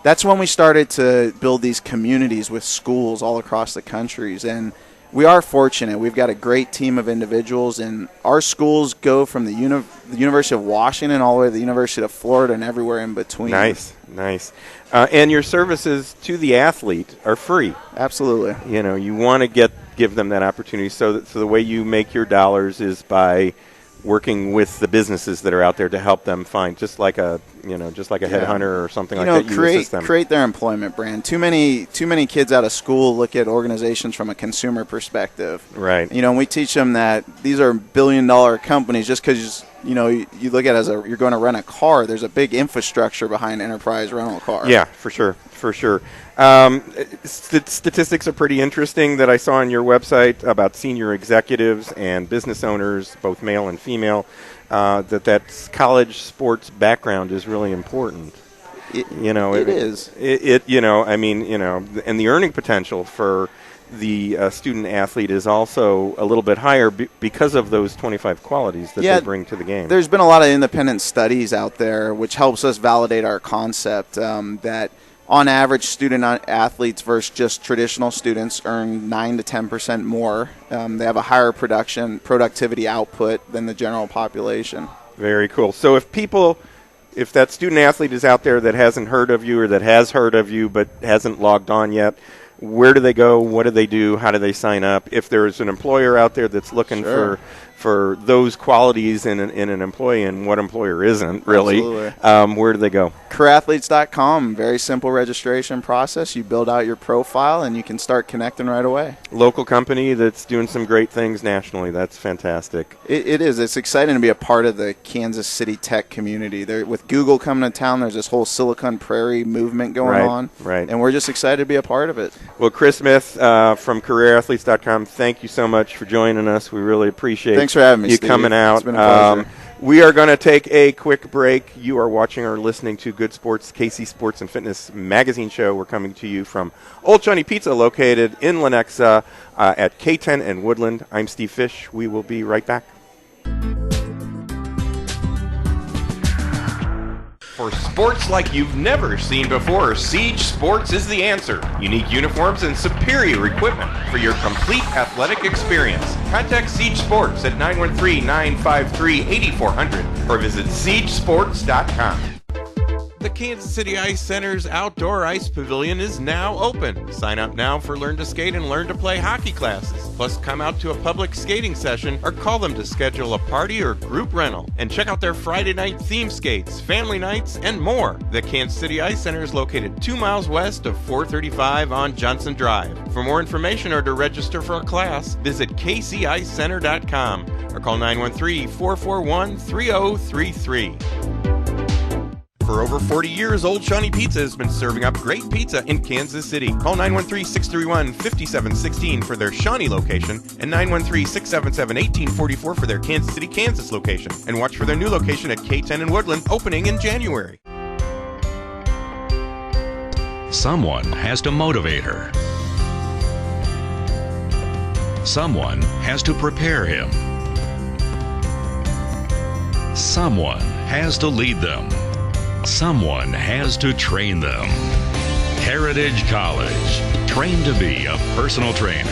that's when we started to build these communities with schools all across the countries. And we are fortunate. We've got a great team of individuals, and our schools go from the University of Washington all the way to the University of Florida and everywhere in between. Nice. And your services to the athlete are free. Absolutely. You want to give them that opportunity. So the way you make your dollars is by working with the businesses that are out there to help them find, just like a headhunter or something like that. You assist them. Create their employment brand. Too many kids out of school look at organizations from a consumer perspective. Right. And we teach them that these are billion-dollar companies. Just because you look at it as you're going to rent a car, there's a big infrastructure behind enterprise rental car. Yeah, for sure. Statistics are pretty interesting that I saw on your website about senior executives and business owners, both male and female, that college sports background is really important. It is. And the earning potential for the student athlete is also a little bit higher because of those 25 qualities that they bring to the game. There's been a lot of independent studies out there which helps us validate our concept that on average, student athletes versus just traditional students earn 9 to 10% more. They have a higher productivity output than the general population. Very cool. So if that student athlete is out there that hasn't heard of you or that has heard of you but hasn't logged on yet, where do they go? What do they do? How do they sign up? If there's an employer out there that's looking for those qualities in an employee, and what employer isn't really, where do they go? CareerAthletes.com. Very simple registration process. You build out your profile, and you can start connecting right away. Local company that's doing some great things nationally. That's fantastic. It is. It's exciting to be a part of the Kansas City tech community. With Google coming to town, there's this whole Silicon Prairie movement going on. Right. And we're just excited to be a part of it. Well, Chris Smith from CareerAthletes.com, thank you so much for joining us. We really appreciate Thanks for having me, you Steve. coming out. It's been a pleasure. We are going to take a quick break. You are watching or listening to Good Sports, KC Sports and Fitness Magazine Show. We're coming to you from Old Shawnee Pizza, located in Lenexa at K10 and Woodland. I'm Steve Fish. We will be right back. For sports like you've never seen before, Siege Sports is the answer. Unique uniforms and superior equipment for your complete athletic experience. Contact Siege Sports at 913-953-8400 or visit SiegeSports.com. The Kansas City Ice Center's outdoor ice pavilion is now open. Sign up now for Learn to Skate and Learn to Play hockey classes. Plus, come out to a public skating session or call them to schedule a party or group rental. And check out their Friday night theme skates, family nights, and more. The Kansas City Ice Center is located 2 miles west of 435 on Johnson Drive. For more information or to register for a class, visit kcicecenter.com or call 913-441-3033. For over 40 years, Old Shawnee Pizza has been serving up great pizza in Kansas City. Call 913-631-5716 for their Shawnee location and 913-677-1844 for their Kansas City, Kansas location. And watch for their new location at K10 and Woodland, opening in January. Someone has to motivate her. Someone has to prepare him. Someone has to lead them. Someone has to train them. Heritage College. Train to be a personal trainer.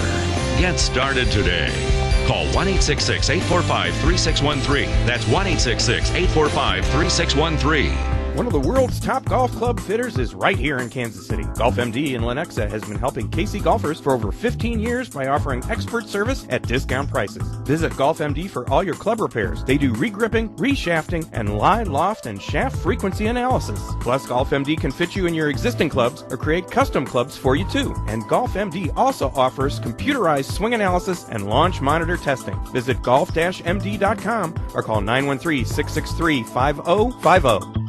Get started today. Call 1-866-845-3613. That's 1-866-845-3613. One of the world's top golf club fitters is right here in Kansas City. Golf MD in Lenexa has been helping KC golfers for over 15 years by offering expert service at discount prices. Visit Golf MD for all your club repairs. They do re-gripping, re-shafting, and lie, loft, and shaft frequency analysis. Plus, Golf MD can fit you in your existing clubs or create custom clubs for you too. And Golf MD also offers computerized swing analysis and launch monitor testing. Visit golf-md.com or call 913-663-5050.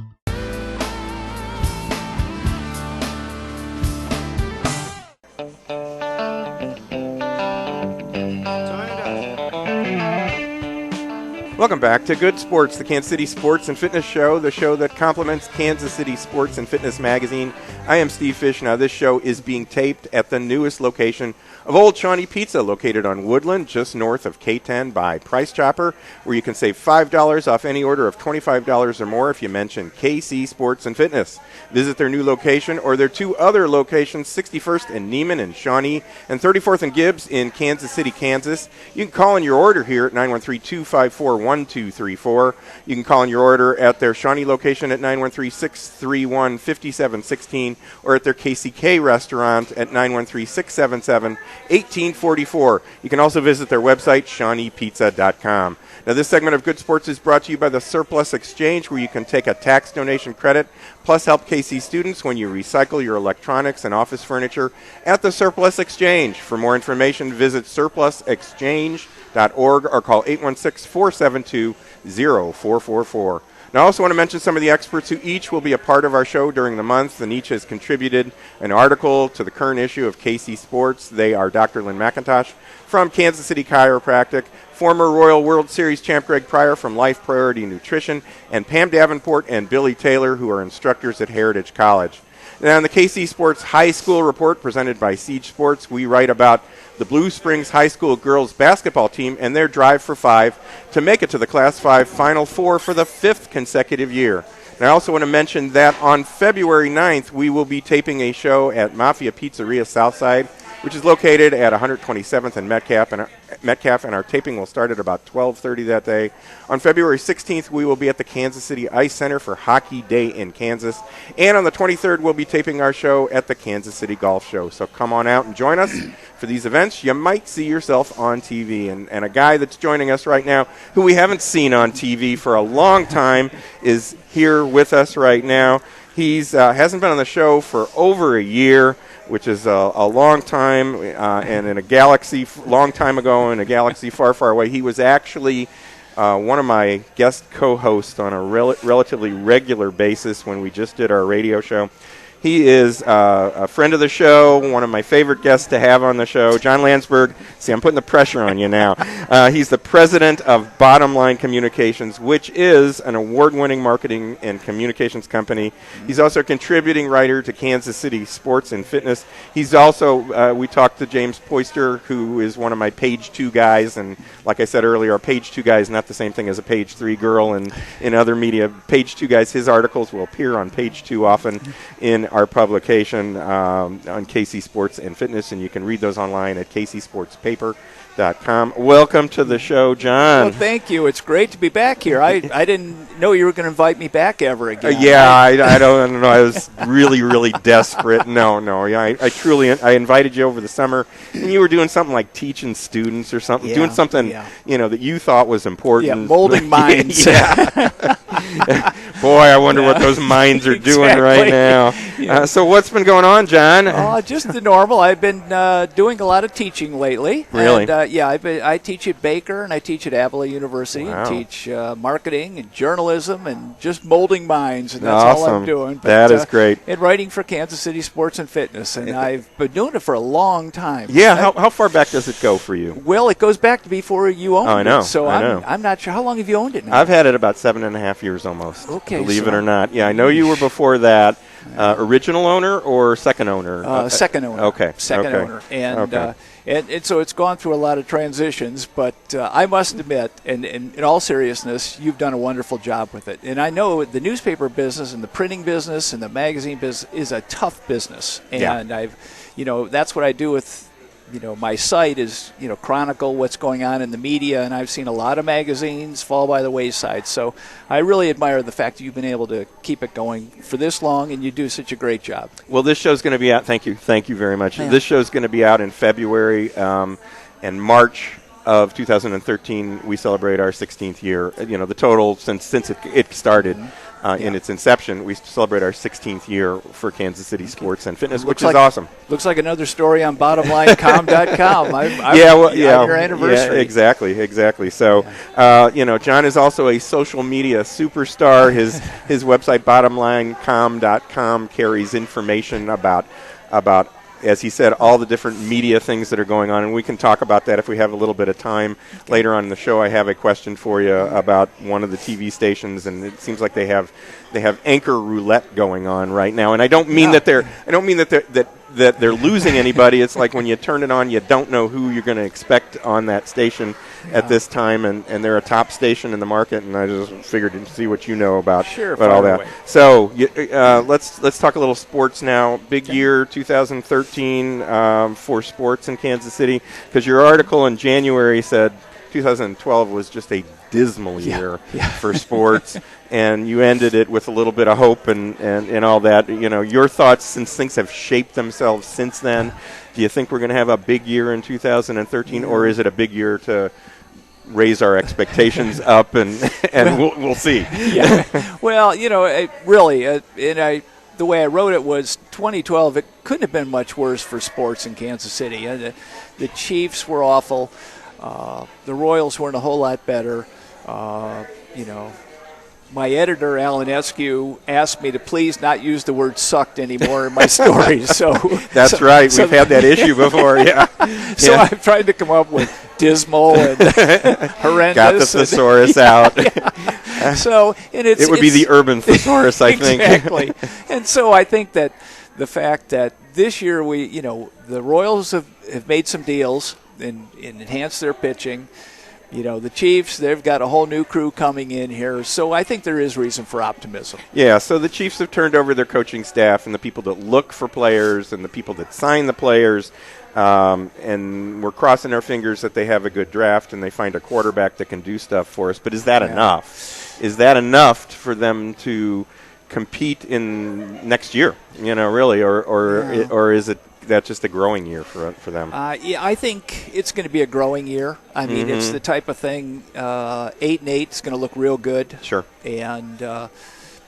Welcome back to Good Sports, the Kansas City Sports and Fitness Show, the show that complements Kansas City Sports and Fitness Magazine. I am Steve Fish. Now, this show is being taped at the newest location of Old Shawnee Pizza, located on Woodland, just north of K10 by Price Chopper, where you can save $5 off any order of $25 or more if you mention KC Sports and Fitness. Visit their new location or their two other locations, 61st and Neiman in Shawnee and 34th and Gibbs in Kansas City, Kansas. You can call in your order here at 913-254-1234. You can call in your order at their Shawnee location at 913-631-5716 or at their KCK restaurant at 913-677-1844. You can also visit their website, ShawneePizza.com. Now, this segment of Good Sports is brought to you by the Surplus Exchange, where you can take a tax donation credit plus help KC students when you recycle your electronics and office furniture at the Surplus Exchange. For more information, visit surplusexchange.org or call 816-472-0444. Now, I also want to mention some of the experts who each will be a part of our show during the month, and each has contributed an article to the current issue of KC Sports. They are Dr. Lynn McIntosh from Kansas City Chiropractic, former Royal World Series champ Greg Pryor from Life Priority Nutrition, and Pam Davenport and Billy Taylor, who are instructors at Heritage College. Now, in the KC Sports High School Report presented by Siege Sports, we write about the Blue Springs High School girls basketball team and their drive for 5 to make it to the Class 5 Final Four for the 5th consecutive year. And I also want to mention that on February 9th, we will be taping a show at Mafia Pizzeria Southside, which is located at 127th and Metcalf, and our taping will start at about 12:30 that day. On February 16th, we will be at the Kansas City Ice Center for Hockey Day in Kansas. And on the 23rd, we'll be taping our show at the Kansas City Golf Show. So come on out and join us for these events. You might see yourself on TV. And a guy that's joining us right now, who we haven't seen on TV for a long time, is here with us right now. He's hasn't been on the show for over a year, which is a long time, and in a galaxy, long time ago, in a galaxy far, far away. He was actually one of my guest co-hosts on a relatively regular basis when we just did our radio show. He is a friend of the show, one of my favorite guests to have on the show, John Landsberg. See, I'm putting the pressure on you now. He's the president of Bottom Line Communications, which is an award-winning marketing and communications company. He's also a contributing writer to Kansas City Sports and Fitness. He's also, we talked to James Peuster, who is one of my Page 2 guys, and like I said earlier, a Page 2 guy is not the same thing as a Page 3 girl and in other media. Page 2 guys, his articles will appear on Page 2 often in our publication on KC Sports and Fitness, and you can read those online at kcsportspaper.com. Welcome to the show, John. Well, thank you. It's great to be back here. I didn't know you were going to invite me back ever again. I don't know. I was really, really desperate. No. Yeah, I truly invited you over the summer, and you were doing something like teaching students or something, doing something that you thought was important. Yeah, molding minds. Boy, I wonder what those minds are doing right now. So what's been going on, John? Just the normal. I've been doing a lot of teaching lately. Really? And, I teach at Baker and I teach at Avila University. Wow. And teach marketing and journalism and just molding minds, and that's all I'm doing. But, that is great. And writing for Kansas City Sports and Fitness, and I've been doing it for a long time. Yeah, how far back does it go for you? Well, it goes back to before you owned I know. it. So I know. I'm not sure. How long have you owned it now? I've had it about 7.5 years almost. Okay, believe it or not. Yeah, I know you were before that. Original owner or second owner? Second owner. Okay. Second owner. And, and so it's gone through a lot of transitions, but I must admit, and in all seriousness, you've done a wonderful job with it. And I know the newspaper business and the printing business and the magazine business is a tough business. And that's what I do with my site is, chronicle what's going on in the media, and I've seen a lot of magazines fall by the wayside. So I really admire the fact that you've been able to keep it going for this long, and you do such a great job. Well, this show's going to be out. Thank you very much. Yeah. This show's going to be out in February and March of 2013. We celebrate our 16th year. The total since it started. In its inception, we celebrate our 16th year for Kansas City Sports and Fitness, which is awesome. Looks like another story on bottomlinecom.com. I'm your anniversary. Yeah, exactly. So, John is also a social media superstar. His website, bottomlinecom.com, carries information about, as he said, all the different media things that are going on, and we can talk about that if we have a little bit of time later on in the show. I have a question for you about one of the TV stations, and it seems like they have anchor roulette going on right now. And I don't mean that they're losing anybody. It's like when you turn it on, you don't know who you're going to expect on that station at this time, and they're a top station in the market, and I just figured to see what you know about all that. Away. So let's talk a little sports now. Big year 2013 for sports in Kansas City, because your article in January said 2012 was just a dismal year for sports, and you ended it with a little bit of hope and all that. Your thoughts, since things have shaped themselves since then, do you think we're going to have a big year in 2013, or is it a big year to raise our expectations up and we'll see? Yeah. Well, really, the way I wrote it was 2012, it couldn't have been much worse for sports in Kansas City. The Chiefs were awful. The Royals weren't a whole lot better. My editor, Alan Eskew, asked me to please not use the word sucked anymore in my stories. That's right. We've had that issue before, yeah. So I've tried to come up with dismal and horrendous. Got the thesaurus out. Yeah. So, it would be the urban thesaurus, I think. Exactly. And so I think that the fact that this year the Royals have made some deals and enhanced their pitching. The Chiefs, they've got a whole new crew coming in here, so I think there is reason for optimism. Yeah, so the Chiefs have turned over their coaching staff and the people that look for players and the people that sign the players, and we're crossing our fingers that they have a good draft and they find a quarterback that can do stuff for us. But is that enough? Is that enough for them to compete in next year, really, or is it that's just a growing year for them? Yeah, I think it's going to be a growing year. I mean, it's the type of thing. 8-8 is going to look real good. Sure. And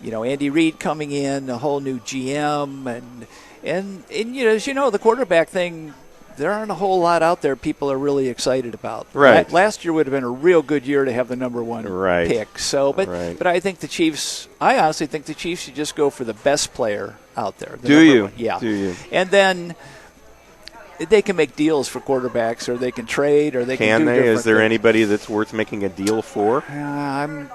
Andy Reid coming in, a whole new GM, and as you know, the quarterback thing. There aren't a whole lot out there people are really excited about. Right. Last year would have been a real good year to have the number one pick. So, but I think the Chiefs. I honestly think the Chiefs should just go for the best player out there. Do you? Yeah. Do you? And then they can make deals for quarterbacks, or they can trade, or they can do different Is there things. anybody that's worth making a deal for? I'm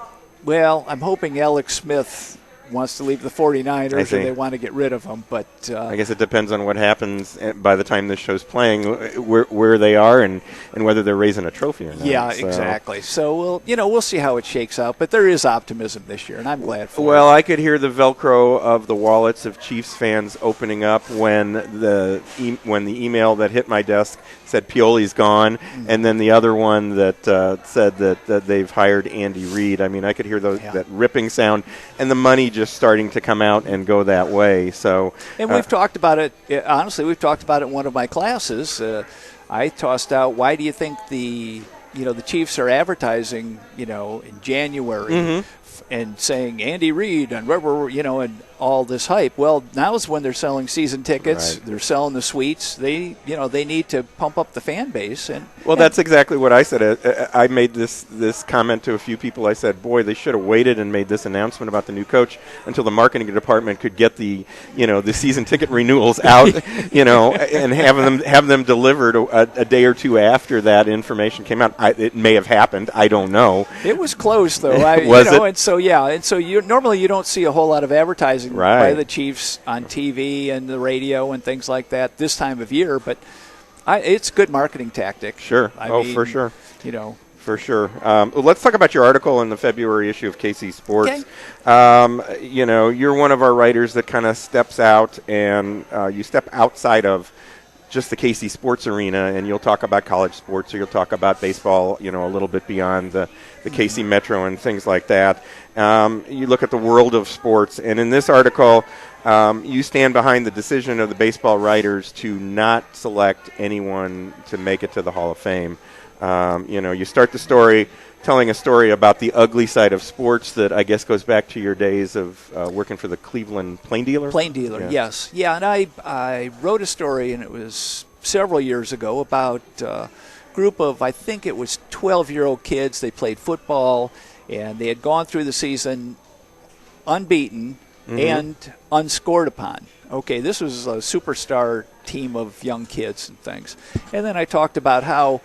hoping Alex Smith wants to leave the 49ers, and they want to get rid of him. But I guess it depends on what happens by the time this show's playing, where they are, and whether they're raising a trophy or not. Yeah, exactly. So we'll see how it shakes out. But there is optimism this year, and I'm glad for it. Well, I could hear the Velcro of the wallets of Chiefs fans opening up when the email that hit my desk said Pioli's gone, and then the other one that said that they've hired Andy Reid. I mean, I could hear that ripping sound, and the money just starting to come out and go that way. So, and we've talked about it. Honestly, we've talked about it in one of my classes. I tossed out, why do you think the Chiefs are advertising, in January and saying Andy Reid and and all this hype? Well, now is when they're selling season tickets. Right. They're selling the suites. They need to pump up the fan base. That's exactly what I said. I made this comment to a few people. I said, boy, they should have waited and made this announcement about the new coach until the marketing department could get the season ticket renewals out, and have them delivered a day or two after that information came out. It may have happened. I don't know. It was close, though. And so normally you don't see a whole lot of advertising by the Chiefs on TV and the radio and things like that this time of year, but it's a good marketing tactic. Sure. For sure. For sure. Let's talk about your article in the February issue of KC Sports. Okay. You're one of our writers that kind of steps out, and you step outside of just the KC Sports arena, and you'll talk about college sports, or you'll talk about baseball, a little bit beyond the KC Metro and things like that. You look at the world of sports, and in this article, you stand behind the decision of the baseball writers to not select anyone to make it to the Hall of Fame. You start the story telling a story about the ugly side of sports that I guess goes back to your days of working for the Cleveland Plain Dealer? Plain Dealer, yes. Yeah, and I wrote a story, and it was several years ago, about a group of, I think it was 12-year-old kids. They played football, and they had gone through the season unbeaten and unscored upon. Okay, this was a superstar team of young kids and things. And then I talked about how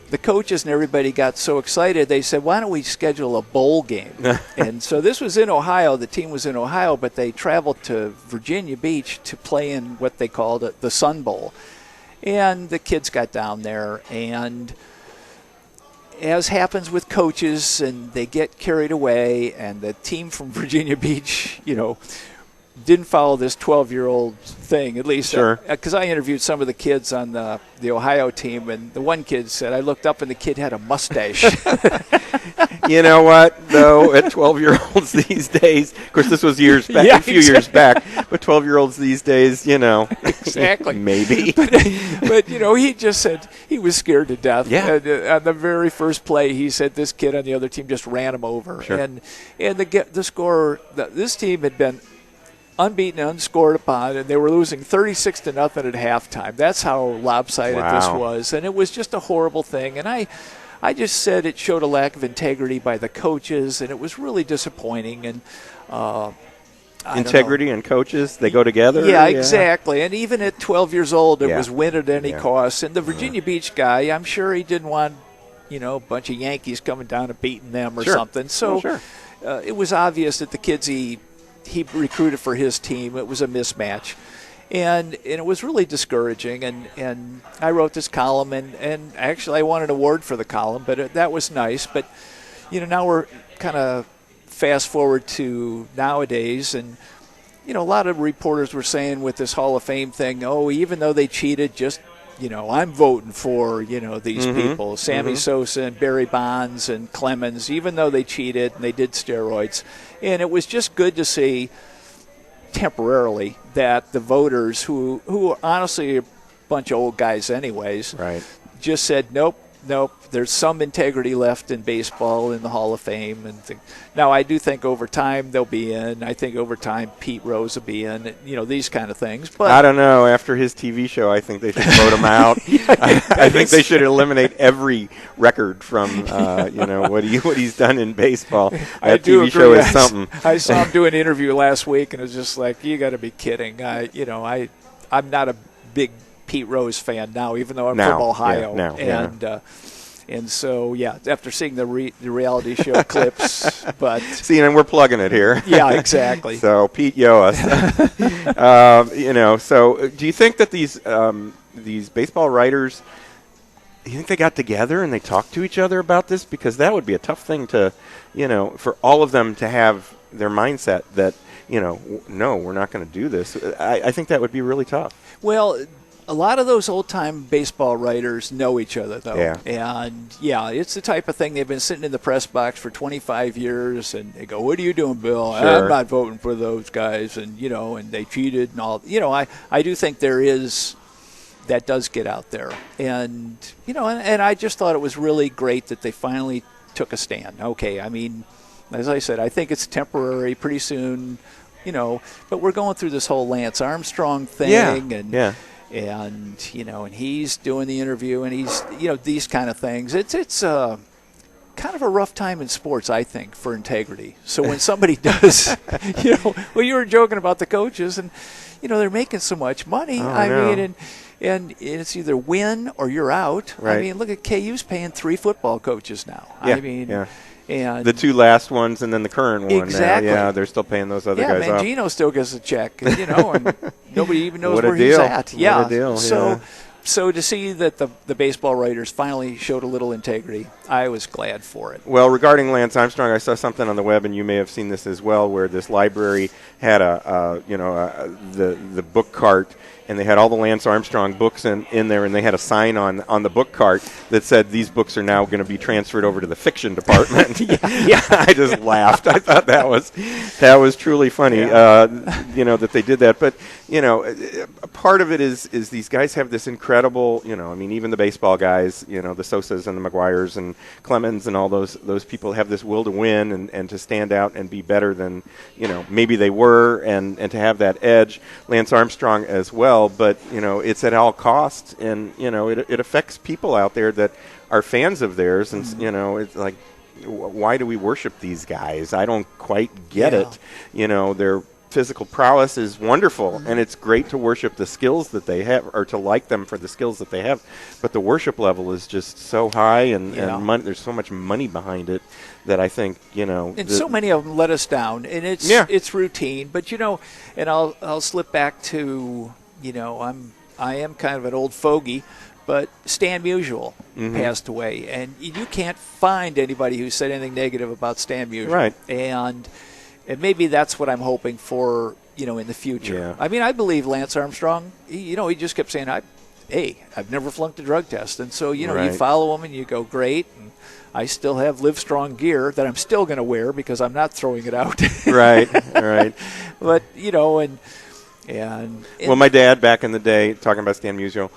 the coaches and everybody got so excited, they said, why don't we schedule a bowl game? And so this was in Ohio. The team was in Ohio, but they traveled to Virginia Beach to play in what they called the Sun Bowl. And the kids got down there, and as happens with coaches, and they get carried away, and the team from Virginia Beach, didn't follow this 12-year-old thing, at least. Sure. Because I interviewed some of the kids on the Ohio team, and the one kid said, I looked up and the kid had a mustache. You know what, though, at 12-year-olds these days, of course, this was years back, a few years back, but 12-year-olds these days, Exactly. Maybe. But he just said he was scared to death. Yeah. And, on the very first play, he said this kid on the other team just ran him over. Sure. And the score, this team had been unbeaten, unscored upon, and they were losing 36-0 at halftime. That's how lopsided this was, and it was just a horrible thing. And I just said it showed a lack of integrity by the coaches, and it was really disappointing. And integrity and coaches, they go together? Yeah, exactly. And even at 12 years old, it was win at any Yeah. cost. And the Virginia Beach guy, I'm sure he didn't want, a bunch of Yankees coming down and beating them or something. So it was obvious that the kids he recruited for his team, it was a mismatch. And it was really discouraging. And I wrote this column, and actually I won an award for the column, but that was nice. But, now we're kind of fast forward to nowadays, and, a lot of reporters were saying with this Hall of Fame thing, even though they cheated, just, I'm voting for, these people, Sammy Sosa and Barry Bonds and Clemens, even though they cheated and they did steroids. And it was just good to see temporarily that the voters, who honestly are a bunch of old guys anyways, right, just said, nope, there's some integrity left in baseball in the Hall of Fame. And now I do think over time they'll be in. I think over time Pete Rose will be in, these kind of things. But I don't know. After his TV show, I think they should vote him out. I think they should eliminate every record from, what he's done in baseball. That TV show is something. I saw him do an interview last week, and it was just like, you got to be kidding. I'm not a big Pete Rose fan now, even though I'm from Ohio. And so, after seeing the reality show clips, but see, and we're plugging it here. Yeah, exactly. So Pete Yoas, So, do you think that these baseball writers, do you think they got together and they talked to each other about this? Because that would be a tough thing to, for all of them to have their mindset that, no, we're not going to do this. I think that would be really tough. Well, a lot of those old-time baseball writers know each other, though. Yeah. And, it's the type of thing. They've been sitting in the press box for 25 years, and they go, what are you doing, Bill? Sure. I'm not voting for those guys, and, and they cheated and all. I do think that does get out there. And, and I just thought it was really great that they finally took a stand. Okay, I mean, as I said, I think it's temporary, pretty soon, but we're going through this whole Lance Armstrong thing. And and he's doing the interview, and he's, these kind of things. It's kind of a rough time in sports, I think, for integrity. So when somebody does, you were joking about the coaches, and, they're making so much money. And it's either win or you're out. Right. I mean, look at KU's paying 3 football coaches now. And the 2 last ones and then the current one. Exactly. Now, they're still paying those other guys off. Mangino still gets a check, and nobody even knows where he's at. What a deal. So to see that the baseball writers finally showed a little integrity, I was glad for it. Well, regarding Lance Armstrong, I saw something on the web, and you may have seen this as well, where this library had the book cart, and they had all the Lance Armstrong books in there, and they had a sign on the book cart that said these books are now going to be transferred over to the fiction department. I just laughed. I thought that was truly funny, that they did that. But a part of it is these guys have this incredible, even the baseball guys, the Sosas and the McGuires and Clemens and all those people have this will to win and to stand out and be better than maybe they were, and to have that edge. Lance Armstrong as well. But it's at all costs, and it affects people out there that are fans of theirs, and it's like, why do we worship these guys? I don't quite get it. Their physical prowess is wonderful, and it's great to worship the skills that they have, or to like them for the skills that they have. But the worship level is just so high, and there's so much money behind it that I think and so many of them let us down, and it's routine. But and I'll slip back to. I am kind of an old fogey, but Stan Musial passed away, and you can't find anybody who said anything negative about Stan Musial. Right. And maybe that's what I'm hoping for, in the future. Yeah. I mean, I believe Lance Armstrong, he just kept saying, I've never flunked a drug test. And so, you follow him and you go, great. And I still have Livestrong gear that I'm still going to wear because I'm not throwing it out. Right. But, well, my dad, back in the day, talking about Stan Musial,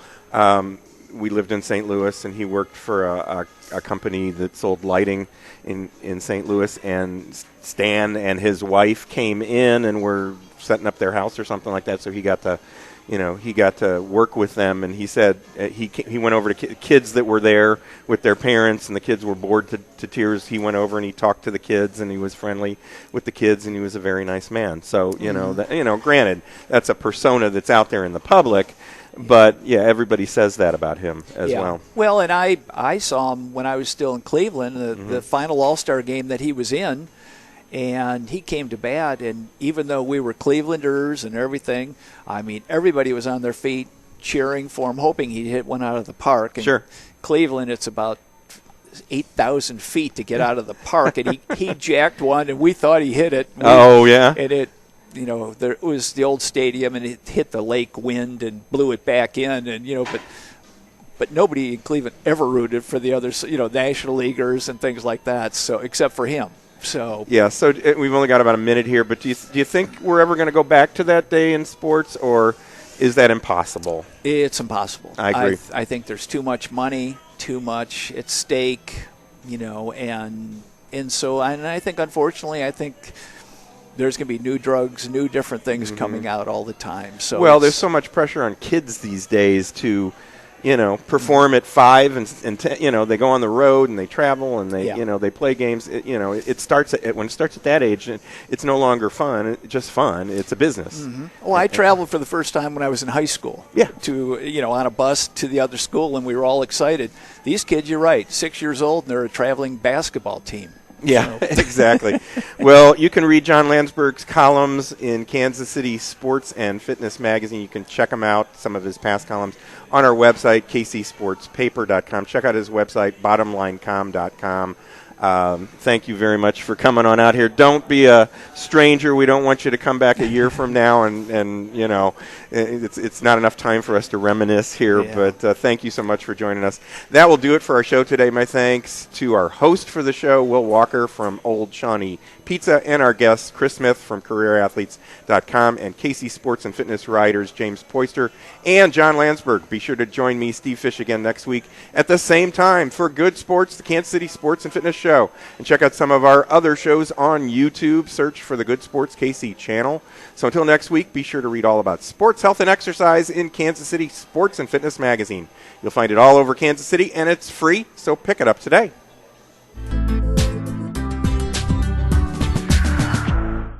we lived in St. Louis, and he worked for a company that sold lighting in St. Louis, and Stan and his wife came in and were setting up their house or something like that, so he got to work with them, and he said he went over to kids that were there with their parents, and the kids were bored to tears. He went over and he talked to the kids, and he was friendly with the kids, and he was a very nice man. So granted, that's a persona that's out there in the public, but everybody says that about him as well. Well, and I saw him when I was still in Cleveland, the final All-Star game that he was in. And he came to bat, and even though we were Clevelanders and everything, I mean, everybody was on their feet cheering for him, hoping he'd hit one out of the park. And sure. Cleveland, it's about 8,000 feet to get out of the park, and he jacked one, and we thought he hit it. Yeah. And it, there was the old stadium, and it hit the lake wind and blew it back in, and but nobody in Cleveland ever rooted for the other, National Leaguers and things like that. So except for him. So yeah. So we've only got about a minute here, but do you think we're ever going to go back to that day in sports, or is that impossible? It's impossible. I agree. I think there's too much money, too much at stake, and so I think, unfortunately, there's going to be new drugs, new different things coming out all the time. So there's so much pressure on kids these days to, perform at 5 and 10, they go on the road and they travel and they, they play games. It starts when it starts at that age, it's no longer fun, just fun. It's a business. Mm-hmm. Well, I traveled for the first time when I was in high school. Yeah. To, on a bus to the other school, and we were all excited. These kids, you're right, 6 years old, and they're a traveling basketball team. Yeah, exactly. Well, you can read John Landsberg's columns in Kansas City Sports and Fitness Magazine. You can check them out, some of his past columns, on our website, kcsportspaper.com. Check out his website, bottomlinecom.com. Thank you very much for coming on out here. Don't be a stranger. We don't want you to come back a year from now, and it's not enough time for us to reminisce here. Yeah. But thank you so much for joining us. That will do it for our show today. My thanks to our host for the show, Will Walker from Old Shawnee Pizza, and our guests, Chris Smith from CareerAthletes.com, and KC Sports and Fitness writers James Peuster and John Landsberg. Be sure to join me, Steve Fish, again next week at the same time for Good Sports, the Kansas City Sports and Fitness Show. And check out some of our other shows on YouTube. Search for the Good Sports KC channel. So until next week, be sure to read all about sports, health, and exercise in Kansas City Sports and Fitness Magazine. You'll find it all over Kansas City, and it's free, so pick it up today.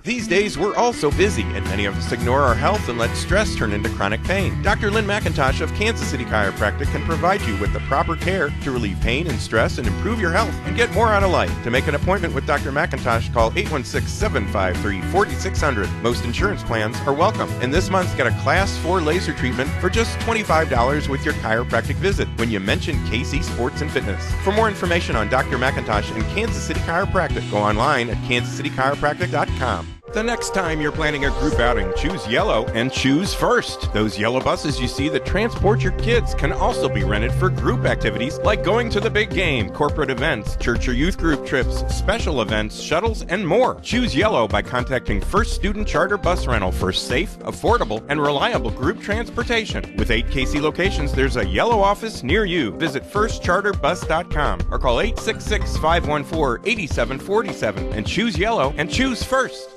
These days, we're all so busy, and many of us ignore our health and let stress turn into chronic pain. Dr. Lynn McIntosh of Kansas City Chiropractic can provide you with the proper care to relieve pain and stress and improve your health and get more out of life. To make an appointment with Dr. McIntosh, call 816-753-4600. Most insurance plans are welcome, and this month get a Class 4 laser treatment for just $25 with your chiropractic visit when you mention KC Sports and Fitness. For more information on Dr. McIntosh and Kansas City Chiropractic, go online at kansascitychiropractic.com. The next time you're planning a group outing, choose yellow and choose first. Those yellow buses you see that transport your kids can also be rented for group activities like going to the big game, corporate events, church or youth group trips, special events, shuttles, and more. Choose yellow by contacting First Student Charter Bus Rental for safe, affordable, and reliable group transportation. With 8 KC locations, there's a yellow office near you. Visit firstcharterbus.com or call 866-514-8747 and choose yellow and choose first.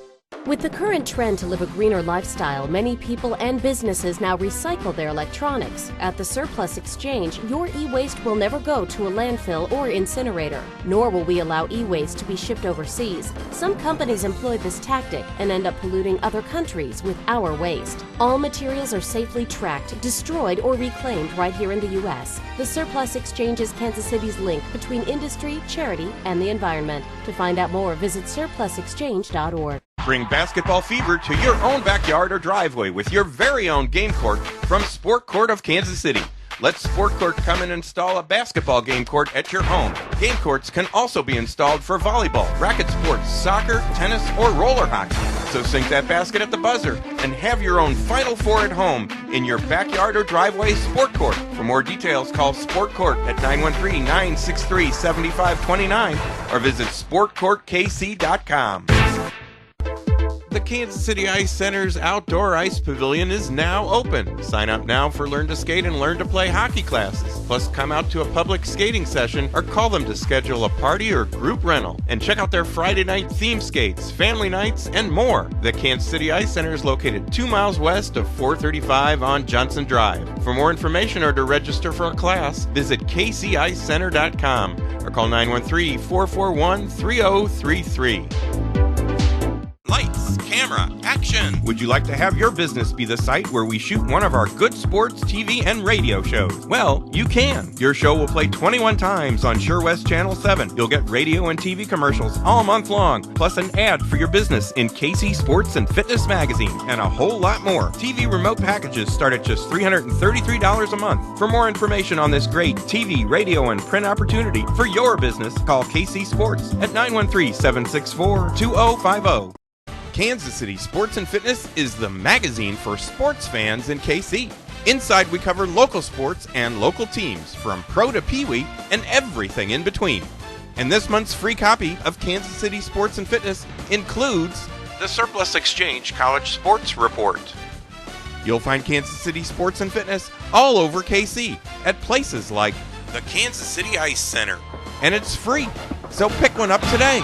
With the current trend to live a greener lifestyle, many people and businesses now recycle their electronics. At the Surplus Exchange, your e-waste will never go to a landfill or incinerator, nor will we allow e-waste to be shipped overseas. Some companies employ this tactic and end up polluting other countries with our waste. All materials are safely tracked, destroyed, or reclaimed right here in the U.S. The Surplus Exchange is Kansas City's link between industry, charity, and the environment. To find out more, visit surplusexchange.org. Bring basketball fever to your own backyard or driveway with your very own game court from Sport Court of Kansas City. Let Sport Court come and install a basketball game court at your home. Game courts can also be installed for volleyball, racket sports, soccer, tennis, or roller hockey. So sink that basket at the buzzer and have your own Final Four at home in your backyard or driveway Sport Court. For more details, call Sport Court at 913-963-7529 or visit sportcourtkc.com. The Kansas City Ice Center's Outdoor Ice Pavilion is now open. Sign up now for Learn to Skate and Learn to Play hockey classes. Plus, come out to a public skating session or call them to schedule a party or group rental. And check out their Friday night theme skates, family nights, and more. The Kansas City Ice Center is located 2 miles west of 435 on Johnson Drive. For more information or to register for a class, visit kcicecenter.com or call 913-441-3033. Lights, camera, camera, action! Would you like to have your business be the site where we shoot one of our good sports, TV, and radio shows? Well, you can. Your show will play 21 times on Sure West Channel 7. You'll get radio and TV commercials all month long, plus an ad for your business in KC Sports and Fitness Magazine, and a whole lot more. TV remote packages start at just $333 a month. For more information on this great TV, radio, and print opportunity for your business, call KC Sports at 913-764-2050. Kansas City Sports and Fitness is the magazine for sports fans in KC. Inside, we cover local sports and local teams, from pro to peewee and everything in between. And this month's free copy of Kansas City Sports and Fitness includes the Surplus Exchange College Sports Report. You'll find Kansas City Sports and Fitness all over KC at places like the Kansas City Ice Center. And it's free, so pick one up today.